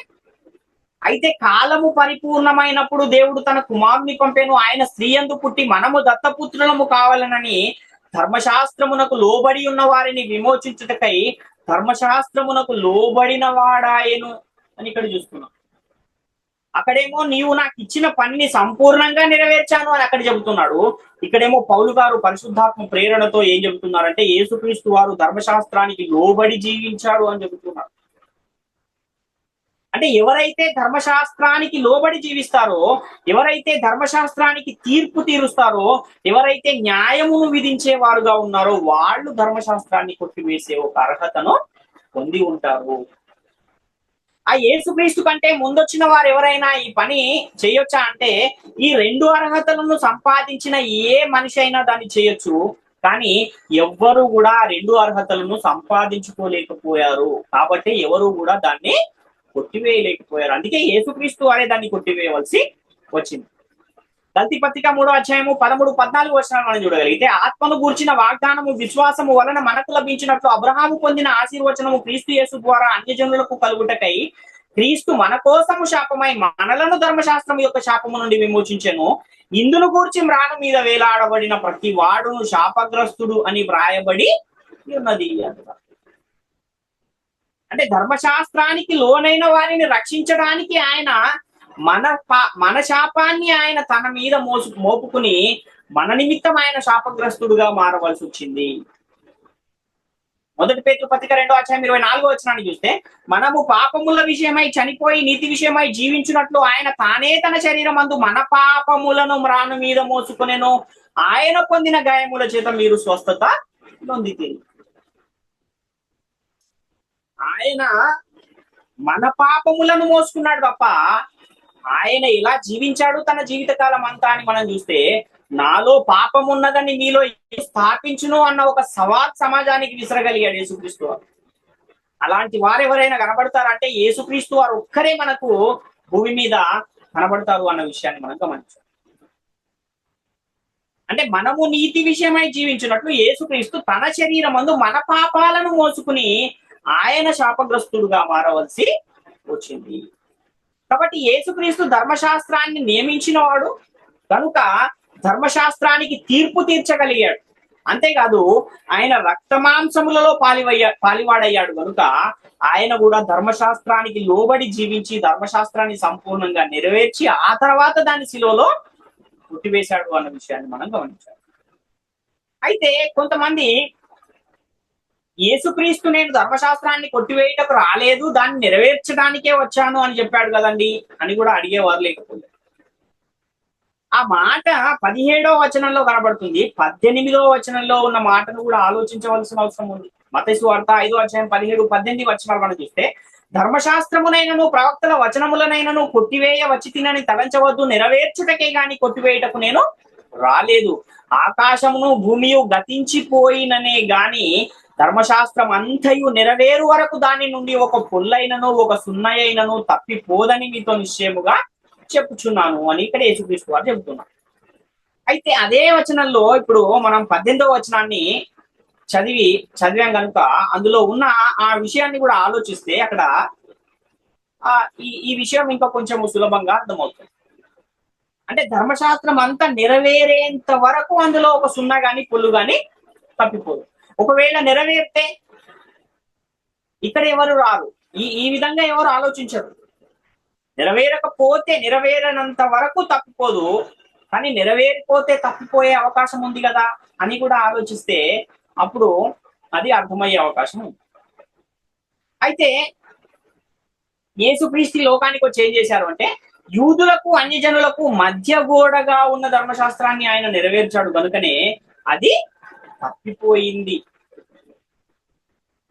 అయితే కాలము పరిపూర్ణమైనప్పుడు దేవుడు తన కుమారుని పంపెను, ఆయన స్త్రీ యందు పుట్టి మనము దత్తపుత్రులము కావాలనని ధర్మశాస్త్రమునకు లోబడి ఉన్న వారిని విమోచించుటకై ధర్మశాస్త్రమునకు లోబడిన వాడాయను అని ఇక్కడ చూస్తున్నాం. అక్కడేమో నీవు నాకు ఇచ్చిన పనిని సంపూర్ణంగా నెరవేర్చాను అని అక్కడ చెబుతున్నాడు. ఇక్కడేమో పౌలు గారు పరిశుద్ధాత్మ ప్రేరణతో ఏం చెబుతున్నారంటే యేసుక్రీస్తు వారు ధర్మశాస్త్రానికి లోబడి జీవించాడు అని చెబుతున్నారు. అంటే ఎవరైతే ధర్మశాస్త్రానికి లోబడి జీవిస్తారో, ఎవరైతే ధర్మశాస్త్రానికి తీర్పు తీరుస్తారో, ఎవరైతే న్యాయమును విధించే వారుగా ఉన్నారో వాళ్ళు ధర్మశాస్త్రాన్ని కొట్టివేసే ఒక అర్హతను పొంది ఉంటారు. ఆ యేసుక్రీస్తు కంటే ముందొచ్చిన వారు ఎవరైనా ఈ పని చేయొచ్చా అంటే ఈ రెండు అర్హతలను సంపాదించిన ఏ మనిషి అయినా దాన్ని చేయొచ్చు. కానీ ఎవ్వరు కూడా రెండు అర్హతలను సంపాదించుకోలేకపోయారు. కాబట్టి ఎవరు కూడా దాన్ని కొట్టివేయలేకపోయారు. అందుకే యేసుక్రీస్తు వారే దాన్ని కొట్టివేయవలసి వచ్చింది. గలతీ పత్రిక 3:13-14 మనం చూడగలిగితే, ఆత్మను గూర్చిన వాగ్దానము విశ్వాసము వలన మనకు లభించినట్లు అబ్రహాము పొందిన ఆశీర్వచనము క్రీస్తు యేసు ద్వారా అన్యజనులకు కలుగుటకై క్రీస్తు మన కోసము శాపమై మనలను ధర్మశాస్త్రం యొక్క శాపము నుండి విమోచించెను. ఇందును గూర్చి మ్రాను మీద వేలాడబడిన ప్రతి వాడును శాపగ్రస్తుడు అని వ్రాయబడి ఉన్నది అంటారు. అంటే ధర్మశాస్త్రానికి లోనైన వారిని రక్షించడానికి ఆయన మన శాపాన్ని ఆయన తన మీద మోపుకుని మన నిమిత్తం ఆయన శాపగ్రస్తుడుగా మారవలసి వచ్చింది. 1 పేతురు పత్రిక 2:24 చూస్తే, మనము పాపముల విషయమై చనిపోయి నీతి విషయమై జీవించున్నట్లు ఆయన తానే తన శరీరమందు మన పాపములను మ్రాను మీద మోసుకునేను, ఆయన పొందిన గాయముల చేత మీరు స్వస్థత నొందితిరి. ఆయన మన పాపములను మోసుకున్నాడు తప్ప ఆయన ఇలా జీవించాడు తన జీవితకాలం అంతా అని మనం చూస్తే, నాలో పాపం ఉన్నదని మీలో స్థాపించును అన్న ఒక సవాల్ సమాజానికి విసరగలిగాడు యేసుక్రీస్తు వారు. అలాంటి వారు ఎవరైనా కనబడతారంటే యేసుక్రీస్తు వారు ఒక్కరే మనకు భూమి మీద కనబడతారు అన్న విషయాన్ని మనం గమనించాలి. అంటే మనము నీతి విషయమై జీవించినట్లు యేసుక్రీస్తు తన శరీరమందు మన పాపాలను మోసుకుని ఆయన శాపగ్రస్తుడుగా మారవలసి వచ్చింది. కాబట్టి యేసుక్రీస్తు ధర్మశాస్త్రాన్ని నియమించిన వాడు కనుక ధర్మశాస్త్రానికి తీర్పు తీర్చగలిగాడు. అంతేకాదు ఆయన రక్తమాంసములలో పాలివాడయ్యాడు కనుక ఆయన కూడా ధర్మశాస్త్రానికి లోబడి జీవించి ధర్మశాస్త్రాన్ని సంపూర్ణంగా నెరవేర్చి ఆ తర్వాత దాన్ని శిలువలో కొట్టివేశాడు అన్న విషయాన్ని మనం గమనించాలి. అయితే కొంతమంది యేసుక్రీస్తు నేను ధర్మశాస్త్రాన్ని కొట్టివేయటకు రాలేదు, దాన్ని నెరవేర్చడానికే వచ్చాను అని చెప్పాడు కదండి అని కూడా అడిగేవారు లేకపోతే. ఆ మాట 17వ వచనంలో కనబడుతుంది. 18వ వచనంలో ఉన్న మాటను కూడా ఆలోచించవలసిన అవసరం ఉంది. మత్తయి సువార్త 5వ అధ్యాయం 17, 18 వచనాలు మనం చూస్తే, ధర్మశాస్త్రమునైనను ప్రవక్తల వచనములనైనను కొట్టివేయ వచ్చి తినని తలంచవద్దు, నెరవేర్చుటకే గాని కొట్టివేయటకు నేను రాలేదు. ఆకాశమును భూమియు గతించిపోయిననే గాని ధర్మశాస్త్రం అంతయు నెరవేరు వరకు దాని నుండి ఒక పొల్లైనను ఒక సున్నయైనను తప్పిపోదని మీతో నిశ్చయముగా చెప్పుచున్నాను అని ఇక్కడ యేసుక్రీస్తు వారు చెబుతున్నారు. అయితే అదే వచనంలో ఇప్పుడు మనం 18వ వచనాన్ని చదివాం కనుక అందులో ఉన్న ఆ విషయాన్ని కూడా ఆలోచిస్తే అక్కడ ఈ విషయం ఇంకా కొంచెం సులభంగా అర్థమవుతుంది. అంటే ధర్మశాస్త్రం అంతా నెరవేరేంత వరకు అందులో ఒక సున్నా గాని పొల్లు గాని తప్పిపోదు. ఒకవేళ నెరవేరితే ఇక్కడ ఎవరు రారు, ఈ విధంగా ఎవరు ఆలోచించరు. నెరవేరకపోతే నెరవేరనంత వరకు తప్పిపోదు, కానీ నెరవేరిపోతే తప్పిపోయే అవకాశం ఉంది కదా అని కూడా ఆలోచిస్తే అప్పుడు అది అర్థమయ్యే అవకాశం ఉంది. అయితే యేసుక్రీస్తు లోకానికి వచ్చి ఏం చేశారు అంటే, యూదులకు అన్యజనులకు మధ్య గోడగా ఉన్న ధర్మశాస్త్రాన్ని ఆయన నెరవేర్చాడు కనుకనే అది తప్పిపోయింది.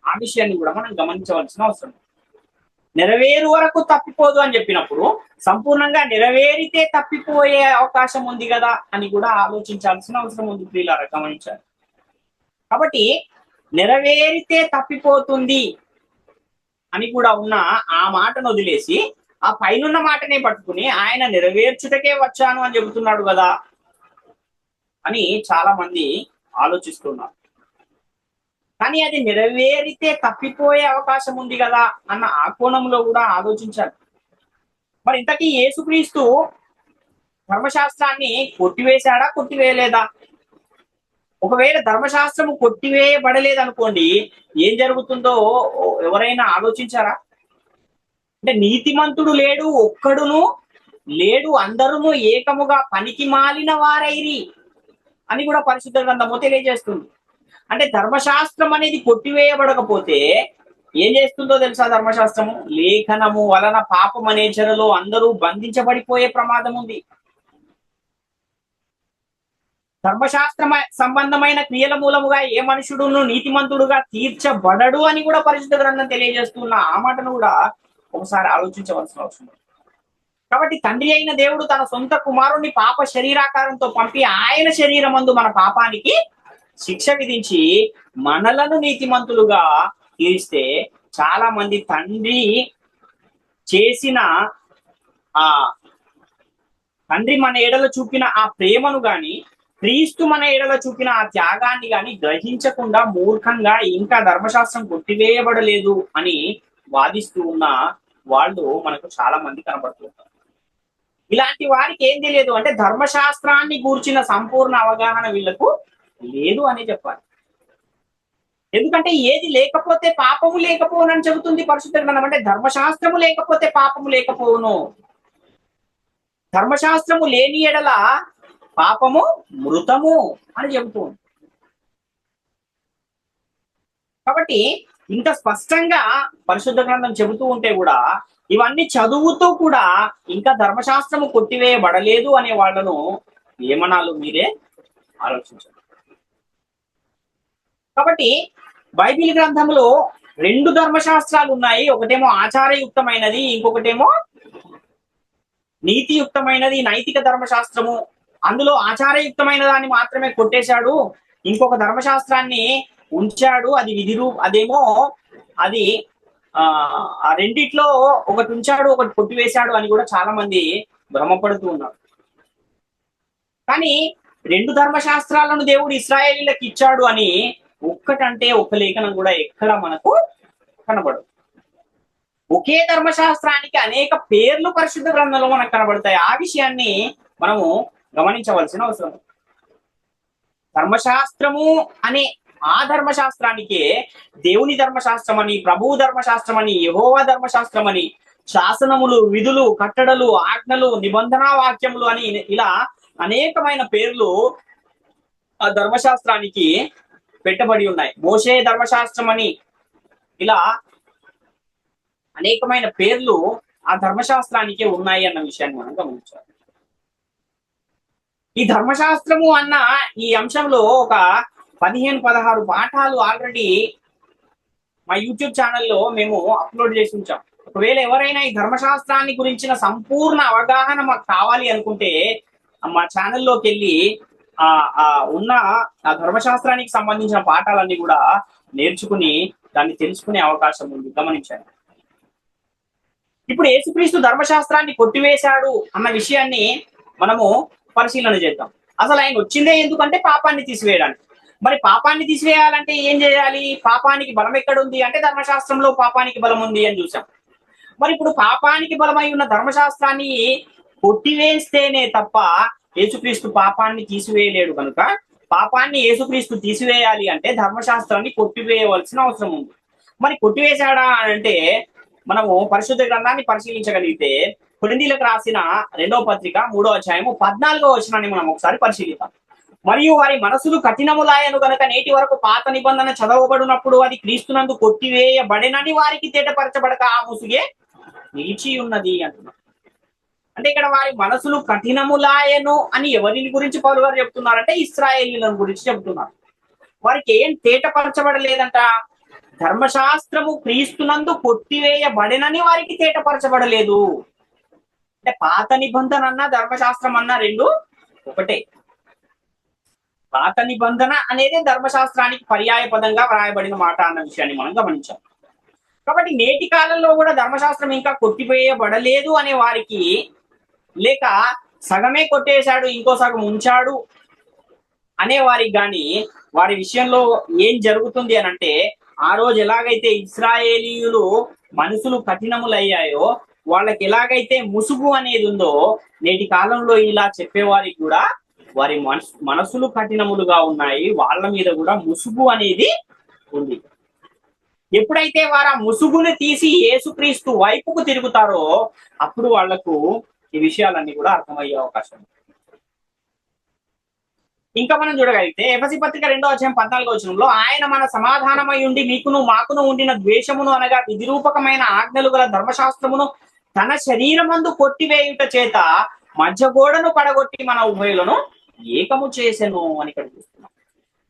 ఆ విషయాన్ని కూడా మనం గమనించవలసిన అవసరం. నెరవేరు వరకు తప్పిపోదు అని చెప్పినప్పుడు సంపూర్ణంగా నెరవేరితే తప్పిపోయే అవకాశం ఉంది కదా అని కూడా ఆలోచించాల్సిన అవసరం ఉంది. ప్రియులారా గమనించాలి. కాబట్టి నెరవేరితే తప్పిపోతుంది అని కూడా ఉన్న ఆ మాటను వదిలేసి ఆ పైనున్న మాటనే పట్టుకుని ఆయన నెరవేర్చుటకే వచ్చాను అని చెబుతున్నాడు కదా అని చాలా మంది ఆలోచిస్తున్నారు. కానీ అది నెరవేరితే తప్పిపోయే అవకాశం ఉంది కదా అన్న ఆ కోణంలో కూడా ఆలోచించాలి. మరి ఇంతకీ యేసుక్రీస్తు ధర్మశాస్త్రాన్ని కొట్టివేశాడా, కొట్టివేయలేదా? ఒకవేళ ధర్మశాస్త్రము కొట్టివేయబడలేదనుకోండి, ఏం జరుగుతుందో ఎవరైనా ఆలోచించారా? అంటే నీతిమంతుడు లేడు, ఒక్కడును లేడు, అందరూ ఏకముగా పనికి మాలిన వారైరి అని కూడా పరిశుద్ధ గ్రంథము తెలియజేస్తుంది. అంటే ధర్మశాస్త్రం అనేది కొట్టివేయబడకపోతే ఏం చేస్తుందో తెలుసా? ధర్మశాస్త్రము లేఖనము వలన పాపం అనే చెరలో అందరూ బంధించబడిపోయే ప్రమాదం ఉంది. ధర్మశాస్త్ర సంబంధమైన క్రియల మూలముగా ఏ మనుషుడును నీతిమంతుడుగా తీర్చబడడు అని కూడా పరిశుద్ధ గ్రంథం తెలియజేస్తున్న ఆ మాటను కూడా ఒకసారి ఆలోచించవలసిన అవసరం. కాబట్టి తండ్రి అయిన దేవుడు తన సొంత కుమారుణ్ణి పాప శరీరాకారంతో పంపి ఆయన శరీరమందు మన పాపానికి శిక్ష విధించి మనలను నీతిమంతులుగా తీరిస్తే చాలా మంది తండ్రి చేసిన తండ్రి మన ఎడల చూపిన ఆ ప్రేమను గాని, క్రీస్తు మన ఎడల చూపిన ఆ త్యాగాన్ని గాని గ్రహించకుండా మూర్ఖంగా ఇంకా ధర్మశాస్త్రం కొట్టివేయబడలేదు అని వాదిస్తూ ఉన్న వాళ్ళు మనకు చాలా మంది కనబడుతుంటారు. ఇలాంటి వారికి ఏం తెలియదు అంటే ధర్మశాస్త్రాన్ని గూర్చిన సంపూర్ణ అవగాహన వీళ్లకు లేదు అని చెప్పాలి. ఎందుకంటే ఏది లేకపోతే పాపము లేకపోవునని చెబుతుంది పరిశుద్ధ గ్రంథం. అంటే ధర్మశాస్త్రము లేకపోతే పాపము లేకపోవును, ధర్మశాస్త్రము లేని ఎడల పాపము మృతము అని చెబుతుంది. కాబట్టి ఇంత స్పష్టంగా పరిశుద్ధ గ్రంథం చెబుతూ ఉంటే కూడా ఇవన్నీ చదువుతూ కూడా ఇంకా ధర్మశాస్త్రము కొట్టివేయబడలేదు అనే వాళ్ళను ఏమనాలు మీరే ఆలోచించండి. కాబట్టి బైబిల్ గ్రంథంలో 2 ధర్మశాస్త్రాలు ఉన్నాయి. ఒకటేమో ఆచారయుక్తమైనది, ఇంకొకటేమో నీతియుక్తమైనది, నైతిక ధర్మశాస్త్రము. అందులో ఆచారయుక్తమైన దాన్ని మాత్రమే కొట్టేశాడు, ఇంకొక ధర్మశాస్త్రాన్ని ఉంచాడు, అది అదేమో అది ఆ రెండిట్లో ఒకటి ఉంచాడు, ఒకటి కొట్టివేశాడు అని కూడా చాలా మంది భ్రమపడుతూ ఉన్నారు. కానీ 2 ధర్మశాస్త్రాలను దేవుడు ఇశ్రాయేలీలకు ఇచ్చాడు అని ఒక్కటంటే ఒక్క లేఖనం కూడా ఎక్కడ మనకు కనబడదు. ఒకే ధర్మశాస్త్రానికి అనేక పేర్లు పరిశుద్ధ గ్రంథంలో మనకు కనబడతాయి. ఆ విషయాన్ని మనము గమనించవలసిన అవసరం. ధర్మశాస్త్రము అనే ఆ ధర్మశాస్త్రానికే దేవుని ధర్మశాస్త్రం అని, ప్రభువు ధర్మశాస్త్రం అని, యెహోవా ధర్మశాస్త్రం అని, శాసనములు, విధులు, కట్టడలు, ఆజ్ఞలు, నిబంధనా వాక్యములు అని ఇలా అనేకమైన పేర్లు ఆ ధర్మశాస్త్రానికి పెట్టబడి ఉన్నాయి. మోషే ధర్మశాస్త్రం అని ఇలా అనేకమైన పేర్లు ఆ ధర్మశాస్త్రానికే ఉన్నాయి అన్న విషయాన్ని మనం గమనించాలి. ఈ ధర్మశాస్త్రము అన్న ఈ అంశంలో ఒక 15-16 పాఠాలు ఆల్రెడీ మా యూట్యూబ్ ఛానల్లో మేము అప్లోడ్ చేసి ఉంచాం. ఒకవేళ ఎవరైనా ఈ ధర్మశాస్త్రాన్ని గురించిన సంపూర్ణ అవగాహన మాకు కావాలి అనుకుంటే మా ఛానల్లోకి వెళ్ళి ఉన్న ఆ ధర్మశాస్త్రానికి సంబంధించిన పాఠాలన్నీ కూడా నేర్చుకుని దాన్ని తెలుసుకునే అవకాశం ఉంది, గమనించండి. ఇప్పుడు యేసుక్రీస్తు ధర్మశాస్త్రాన్ని కొట్టివేశాడు అన్న విషయాన్ని మనము పరిశీలన చేద్దాం. అసలు ఆయన వచ్చిందే ఎందుకంటే పాపాన్ని తీసివేయడానికి. మరి పాపాన్ని తీసివేయాలంటే ఏం చేయాలి? పాపానికి బలం ఎక్కడ ఉంది అంటే ధర్మశాస్త్రంలో పాపానికి బలం ఉంది అని చూసాం. మరి ఇప్పుడు పాపానికి బలమై ఉన్న ధర్మశాస్త్రాన్ని కొట్టివేస్తేనే తప్ప యేసుక్రీస్తు పాపాన్ని తీసివేయలేడు. కనుక పాపాన్ని యేసుక్రీస్తు తీసివేయాలి అంటే ధర్మశాస్త్రాన్ని కొట్టివేయవలసిన అవసరం ఉంది. మరి కొట్టివేశాడా అంటే మనము పరిశుద్ధ గ్రంథాన్ని పరిశీలించగలిగితే కొరింథీయులకు రాసిన 2వ పత్రిక 3వ అధ్యాయము 14వ వచనాన్ని మనం ఒకసారి పరిశీలిద్దాం. మరియు వారి మనసులు కఠినములాయను గనక నేటి వరకు పాత నిబంధన చదవబడినప్పుడు అది క్రీస్తునందు కొట్టివేయబడెనని వారికి తేటపరచబడక ఆ ముసుగే నిలిచి ఉన్నది అంటున్నారు. అంటే ఇక్కడ వారి మనసులు కఠినములాయను అని ఎవరిని గురించి పౌలు గారు చెప్తున్నారంటే ఇశ్రాయేలీయులను గురించి చెప్తున్నారు. వారికి ఏం తేటపరచబడలేదంట? ధర్మశాస్త్రము క్రీస్తునందు కొట్టివేయబడెనని వారికి తేటపరచబడలేదు. అంటే పాత నిబంధన అన్న ధర్మశాస్త్రం అన్న రెండు ఒకటే. పాత నిబంధన అనేది ధర్మశాస్త్రానికి పర్యాయ పదంగా వ్రాయబడిన మాట అన్న విషయాన్ని మనం గమనించాం. కాబట్టి నేటి కాలంలో కూడా ధర్మశాస్త్రం ఇంకా కొట్టివేయబడలేదు అనే వారికి, లేక సగమే కొట్టేశాడు ఇంకో సగం ఉంచాడు అనే వారికి కానీ వారి విషయంలో ఏం జరుగుతుంది అని అంటే, ఆ రోజు ఎలాగైతే ఇశ్రాయేలీయులు మనసులు కఠినములయ్యాయో వాళ్ళకి ఎలాగైతే ముసుగు అనేది ఉందో, నేటి కాలంలో ఇలా చెప్పేవారికి కూడా వారి మనసులు కఠినములుగా ఉన్నాయి, వాళ్ళ మీద కూడా ముసుగు అనేది ఉంది. ఎప్పుడైతే వారు ఆ ముసుగుని తీసి యేసుక్రీస్తు వైపుకు తిరుగుతారో అప్పుడు వాళ్లకు ఈ విషయాలన్నీ కూడా అర్థమయ్యే అవకాశం ఉంది. ఇంకా మనం చూడగలిగితే ఎఫెసీ పత్రిక 2వ అధ్యాయం 14వ వచనంలో ఆయన మన సమాధానమై ఉండి మీకును మాకును ఉండిన ద్వేషమును అనగా విధిరూపకమైన ఆజ్ఞలు గల ధర్మశాస్త్రమును తన శరీరమందు కొట్టివేయుట చేత మధ్య గోడను పడగొట్టి మన ఉభయులను ఏకము చేసెను అని ఇక్కడ చూస్తున్నాం.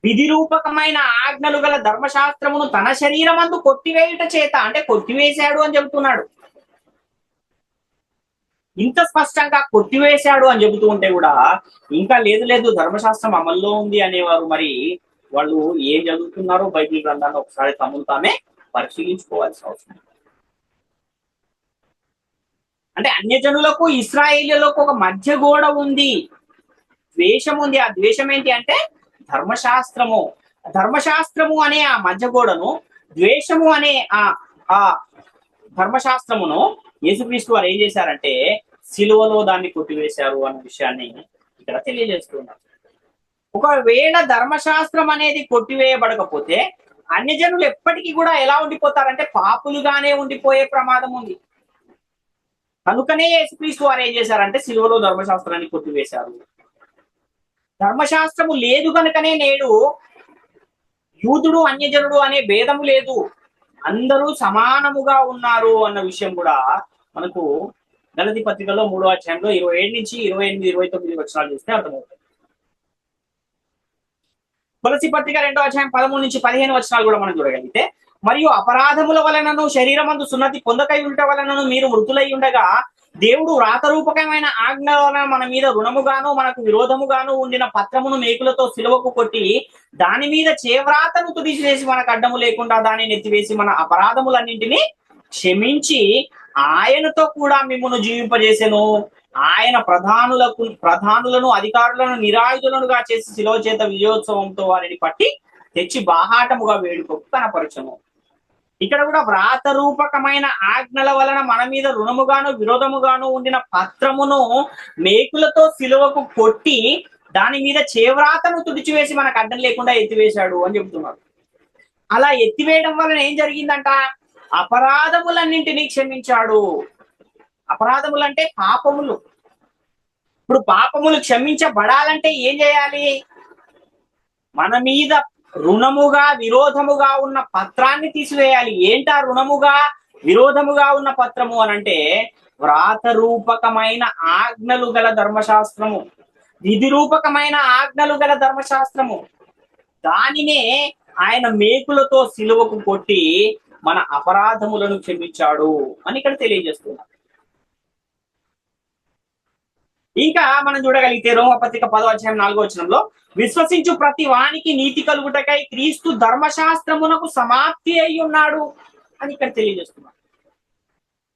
విధిరూపకమైన ఆజ్ఞలు గల ధర్మశాస్త్రమును తన శరీరమందు కొట్టివేయుట చేత అంటే కొట్టివేశాడు అని చెబుతున్నాడు. ఇంత స్పష్టంగా కొట్టివేశాడు అని చెబుతూ ఉంటే కూడా ఇంకా లేదు ధర్మశాస్త్రం అమల్లో ఉంది అనేవారు మరి వాళ్ళు ఏం చదువుతున్నారో బైబిల్ గ్రంథాన్ని ఒకసారి తమను తామే పరిశీలించుకోవాల్సిన అవసరం. అంటే అన్యజనులకు ఇశ్రాయేలీయులకు ఒక మధ్య గోడ ఉంది, ద్వేషం ఉంది. ఆ ద్వేషం ఏంటి అంటే ధర్మశాస్త్రము. ధర్మశాస్త్రము అనే ఆ మధ్య గోడను, ద్వేషము అనే ఆ ధర్మశాస్త్రమును యేసుక్రీస్తు వారు ఏం చేశారంటే సిలువలో దాన్ని కొట్టివేశారు అన్న విషయాన్ని ఇక్కడ తెలియజేస్తున్నారు. ఒకవేళ ధర్మశాస్త్రం అనేది కొట్టివేయబడకపోతే అన్యజనులు ఎప్పటికీ కూడా ఎలా ఉండిపోతారంటే పాపులుగానే ఉండిపోయే ప్రమాదం ఉంది. కనుకనే యేసుక్రీస్తు వారు ఏం చేశారంటే సిలువలో ధర్మశాస్త్రాన్ని కొట్టివేశారు. ధర్మశాస్త్రము లేదు కనుకనే నేడు యూదుడు అన్యజనుడు అనే భేదము లేదు, అందరూ సమానముగా ఉన్నారు అన్న విషయం కూడా మనకు గలతీ పత్రికలో 3వ అధ్యాయంలో 27 నుంచి 28, 29 వచనాలు చూస్తే అర్థమవుతుంది. కొలసీ పత్రిక 2వ అధ్యాయం 13 నుంచి 15 వచనాలు కూడా మనం చూడగలిగితే, మరియు అపరాధముల వలనను శరీరమందు సున్నతి పొందకై ఉంట వలనను మీరు మృతులై ఉండగా దేవుడు రాతరూపకమైన ఆజ్ఞ వలన మన మీద రుణముగాను మనకు విరోధముగాను ఉండిన పత్రమును మేకులతో సిలువకు కొట్టి దాని మీద చేవ్రాతను తుడిచివేసి మనకు అడ్డము లేకుండా దానిని ఎత్తివేసి మన అపరాధములన్నింటినీ క్షమించి ఆయనతో కూడా మిమ్మును జీవింపజేసెను. ఆయన ప్రధానులను అధికారులను నిరాయుధులనుగా చేసి శిలువ చేత విజయోత్సవంతో వారిని పట్టి తెచ్చి బాహాటముగా వేడుకకు కనపరచను. ఇక్కడ కూడా వ్రాత రూపకమైన ఆజ్ఞల వలన మన మీద రుణముగాను విరోధముగాను ఉండిన పత్రమును మేకులతో సిలువకు కొట్టి దాని మీద చేవ్రాతను తుడిచివేసి మనకు అడ్డం లేకుండా ఎత్తివేశాడు అని చెబుతున్నారు. అలా ఎత్తివేయడం వలన ఏం జరిగిందంట? అపరాధములన్నింటినీ క్షమించాడు. అపరాధములు అంటే పాపములు. ఇప్పుడు పాపములు క్షమించబడాలంటే ఏం చేయాలి? మన మీద రుణముగా విరోధముగా ఉన్న పత్రాన్ని తీసివేయాలి. ఏంటా రుణముగా విరోధముగా ఉన్న పత్రము అనంటే వ్రాత రూపకమైన ఆజ్ఞలు గల ధర్మశాస్త్రము, విధి రూపకమైన ఆజ్ఞలు గల ధర్మశాస్త్రము. దానినే ఆయన మేకులతో సిలువకు కొట్టి మన అపరాధములను క్షమించాడు అని ఇక్కడ తెలియజేస్తున్నారు. ఇంకా మనం చూడగలిగితే రోమపత్రిక 10వ అధ్యాయం 4వ వచనంలో విశ్వసించు ప్రతి వానికి నీతి కలుగుటకై క్రీస్తు ధర్మశాస్త్రమునకు సమాప్తి అయి ఉన్నాడు అని ఇక్కడ తెలియజేస్తున్నారు.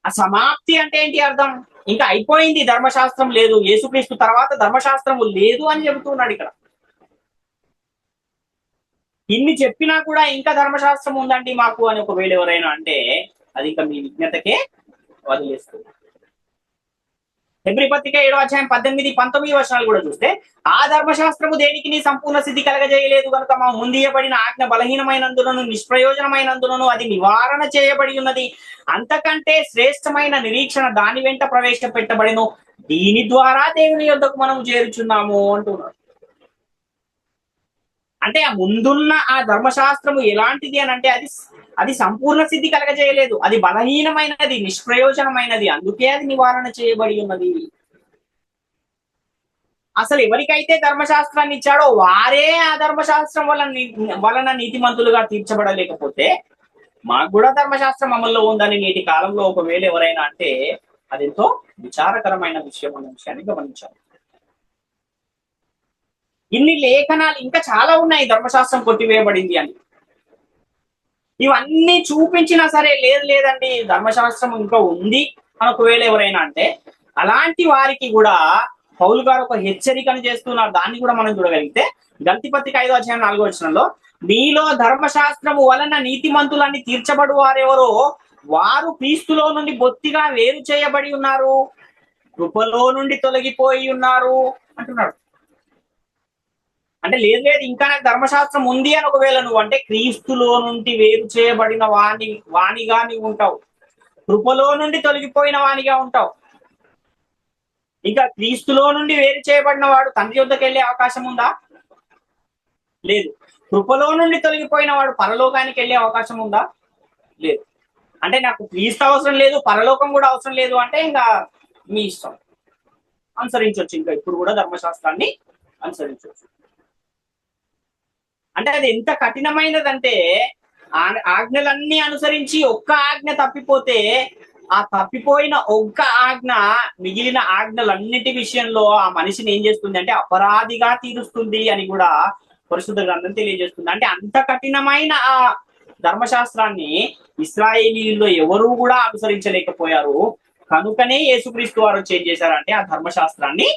ఆ సమాప్తి అంటే ఏంటి అర్థం? ఇంకా అయిపోయింది, ధర్మశాస్త్రం లేదు, యేసుక్రీస్తు తర్వాత ధర్మశాస్త్రము లేదు అని చెబుతున్నాడు ఇక్కడ. ఇన్ని చెప్పినా కూడా ఇంకా ధర్మశాస్త్రం ఉందండి మాకు అని ఒకవేళ ఎవరైనా అంటే అది ఇంకా మీ విజ్ఞతకే వదిలేస్తుంది. హెబ్రీ పత్రిక 7వ అధ్యాయం 18, 19 వచనాలు కూడా చూస్తే ఆ ధర్మశాస్త్రము దేనికి నీ సంపూర్ణ సిద్ధి కలగజేయలేదు కనుక మా ముందియబడిన ఆజ్ఞ బలహీనమైనందునను నిష్ప్రయోజనమైనందునను అది నివారణ చేయబడి ఉన్నది. అంతకంటే శ్రేష్టమైన నిరీక్షణ దాని వెంట ప్రవేశపెట్టబడిను, దీని ద్వారా దేవుని యొద్దకు మనం చేరుచున్నాము అంటున్నాడు. అంటే ఆ ముందున్న ఆ ధర్మశాస్త్రము ఎలాంటిది అని అంటే అది సంపూర్ణ సిద్ధి కలగజేయలేదు, అది బలహీనమైనది, నిష్ప్రయోజనమైనది, అందుకే అది నివారణ చేయబడి ఉన్నది. అసలు ఎవరికైతే ధర్మశాస్త్రాన్ని ఇచ్చాడో వారే ఆ ధర్మశాస్త్రం వలన నీతిమంతులుగా తీర్చబడలేకపోతే మాకు కూడా ధర్మశాస్త్రం అమల్లో ఉందని నేటి కాలంలో ఒకవేళ ఎవరైనా అంటే అదెంతో విచారకరమైన విషయం అన్న విషయాన్ని గమనించాలి. ఇన్ని లేఖనాలు ఇంకా చాలా ఉన్నాయి ధర్మశాస్త్రం కొట్టివేయబడింది అని. ఇవన్నీ చూపించినా సరే లేదండి ధర్మశాస్త్రం ఇంకా ఉంది అని ఒకవేళ ఎవరైనా అంటే అలాంటి వారికి కూడా పౌలు గారు ఒక హెచ్చరికను చేస్తున్నారు. దాన్ని కూడా మనం చూడగలిగితే గలతీ పత్రిక 5వ అధ్యాయం 4వ వచనంలో మీలో ధర్మశాస్త్రము వలన నీతిమంతులన్నీ తీర్చబడు వారెవరో వారు క్రీస్తులో నుండి బొత్తిగా వేరు చేయబడి ఉన్నారు, కృపలో నుండి తొలగిపోయి ఉన్నారు అంటున్నాడు. అంటే లేదు ఇంకా నాకు ధర్మశాస్త్రం ఉంది అని ఒకవేళ నువ్వు అంటే క్రీస్తులో నుండి వేరు చేయబడిన వాణిగా నీవు ఉంటావు, కృపలో నుండి తొలగిపోయిన వాణిగా ఉంటావు. ఇంకా క్రీస్తులో నుండి వేరు చేయబడిన వాడు తండ్రి యొద్దకు వెళ్ళే అవకాశం ఉందా? లేదు. కృపలో నుండి తొలగిపోయిన వాడు పరలోకానికి వెళ్ళే అవకాశం ఉందా? లేదు. అంటే నాకు క్రీస్తు అవసరం లేదు, పరలోకం కూడా అవసరం లేదు అంటే ఇంకా మీ ఇష్టం, అనుసరించవచ్చు. ఇంకా ఇప్పుడు కూడా ధర్మశాస్త్రాన్ని అనుసరించవచ్చు. అంటే అది ఎంత కఠినమైనదంటే ఆజ్ఞలన్నీ అనుసరించి ఒక్క ఆజ్ఞ తప్పిపోతే ఆ తప్పిపోయిన ఒక్క ఆజ్ఞ మిగిలిన ఆజ్ఞలన్నిటి విషయంలో ఆ మనిషిని ఏం చేస్తుంది అంటే అపరాధిగా తీరుస్తుంది అని కూడా పరిశుద్ధ గ్రంథం తెలియజేస్తుంది. అంటే అంత కఠినమైన ఆ ధర్మశాస్త్రాన్ని ఇశ్రాయేలీయుల్లో ఎవరూ కూడా అనుసరించలేకపోయారు. కనుకనే యేసుక్రీస్తు వారు ఏం చేశారంటే ఆ ధర్మశాస్త్రాన్ని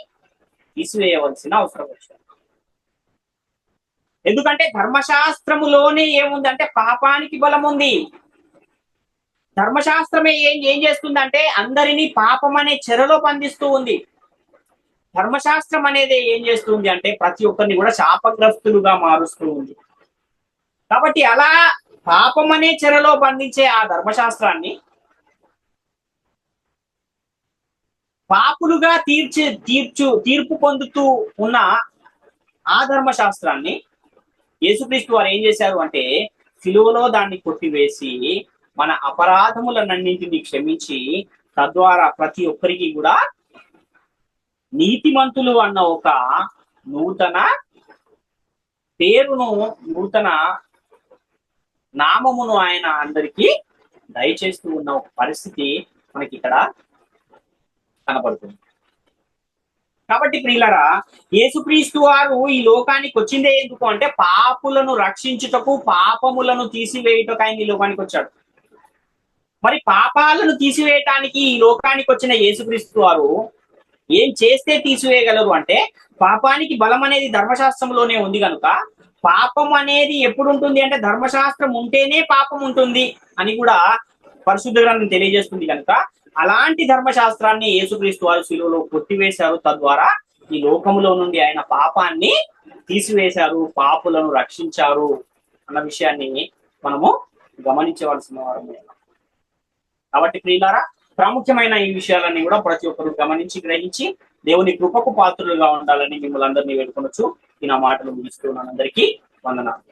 తీసివేయవలసిన అవసరం వచ్చింది. ఎందుకంటే ధర్మశాస్త్రములోనే ఏముందంటే పాపానికి బలం ఉంది. ధర్మశాస్త్రమే ఏం చేస్తుందంటే అందరినీ పాపం అనే చెరలో బంధిస్తూ ఉంది. ధర్మశాస్త్రం అనేది ఏం చేస్తుంది అంటే ప్రతి ఒక్కరిని కూడా శాపగ్రస్తులుగా మారుస్తూ ఉంది. కాబట్టి అలా పాపం అనే చెరలో బంధించే ఆ ధర్మశాస్త్రాన్ని పాపులుగా తీర్పు పొందుతూ ఉన్న ఆ ధర్మశాస్త్రాన్ని యేసుక్రీస్తు వారు ఏం చేశారు అంటే సిలువలో దాన్ని కొట్టివేసి మన అపరాధములన్నింటినీ క్షమించి తద్వారా ప్రతి ఒక్కరికి కూడా నీతిమంతులు అన్న ఒక నూతన పేరును, నూతన నామమును ఆయన అందరికీ దయచేస్తూ ఉన్న ఒక పరిస్థితి మనకి ఇక్కడ కనపడుతుంది. కాబట్టి ప్రియులరా, యేసుక్రీస్తు వారు ఈ లోకానికి వచ్చిందే ఎందుకు అంటే పాపులను రక్షించుటకు, పాపములను తీసివేయుటకు ఆయన ఈ లోకానికి వచ్చాడు. మరి పాపాలను తీసివేయటానికి ఈ లోకానికి వచ్చిన యేసుక్రీస్తు వారు ఏం చేస్తే తీసివేయగలరు అంటే పాపానికి బలం అనేది ధర్మశాస్త్రంలోనే ఉంది కనుక పాపం అనేది ఎప్పుడు ఉంటుంది అంటే ధర్మశాస్త్రం ఉంటేనే పాపం ఉంటుంది అని కూడా పరిశుద్ధ గ్రంథం తెలియజేస్తుంది కనుక అలాంటి ధర్మశాస్త్రాన్ని యేసుక్రీస్తు వారు శిలువలో కొట్టివేశారు. తద్వారా ఈ లోకములో నుండి ఆయన పాపాన్ని తీసివేశారు, పాపులను రక్షించారు అన్న విషయాన్ని మనము గమనించవలసిన వారు. కాబట్టి ప్రియులారా, ప్రాముఖ్యమైన ఈ విషయాలన్నీ కూడా ప్రతి ఒక్కరు గమనించి గ్రహించి దేవుని కృపకు పాత్రులుగా ఉండాలని మిమ్మల్ని అందరినీ వేడుకొనొచ్చు. ఈ నా మాటలు ముగిస్తున్నాను. అందరికీ వందనాలు.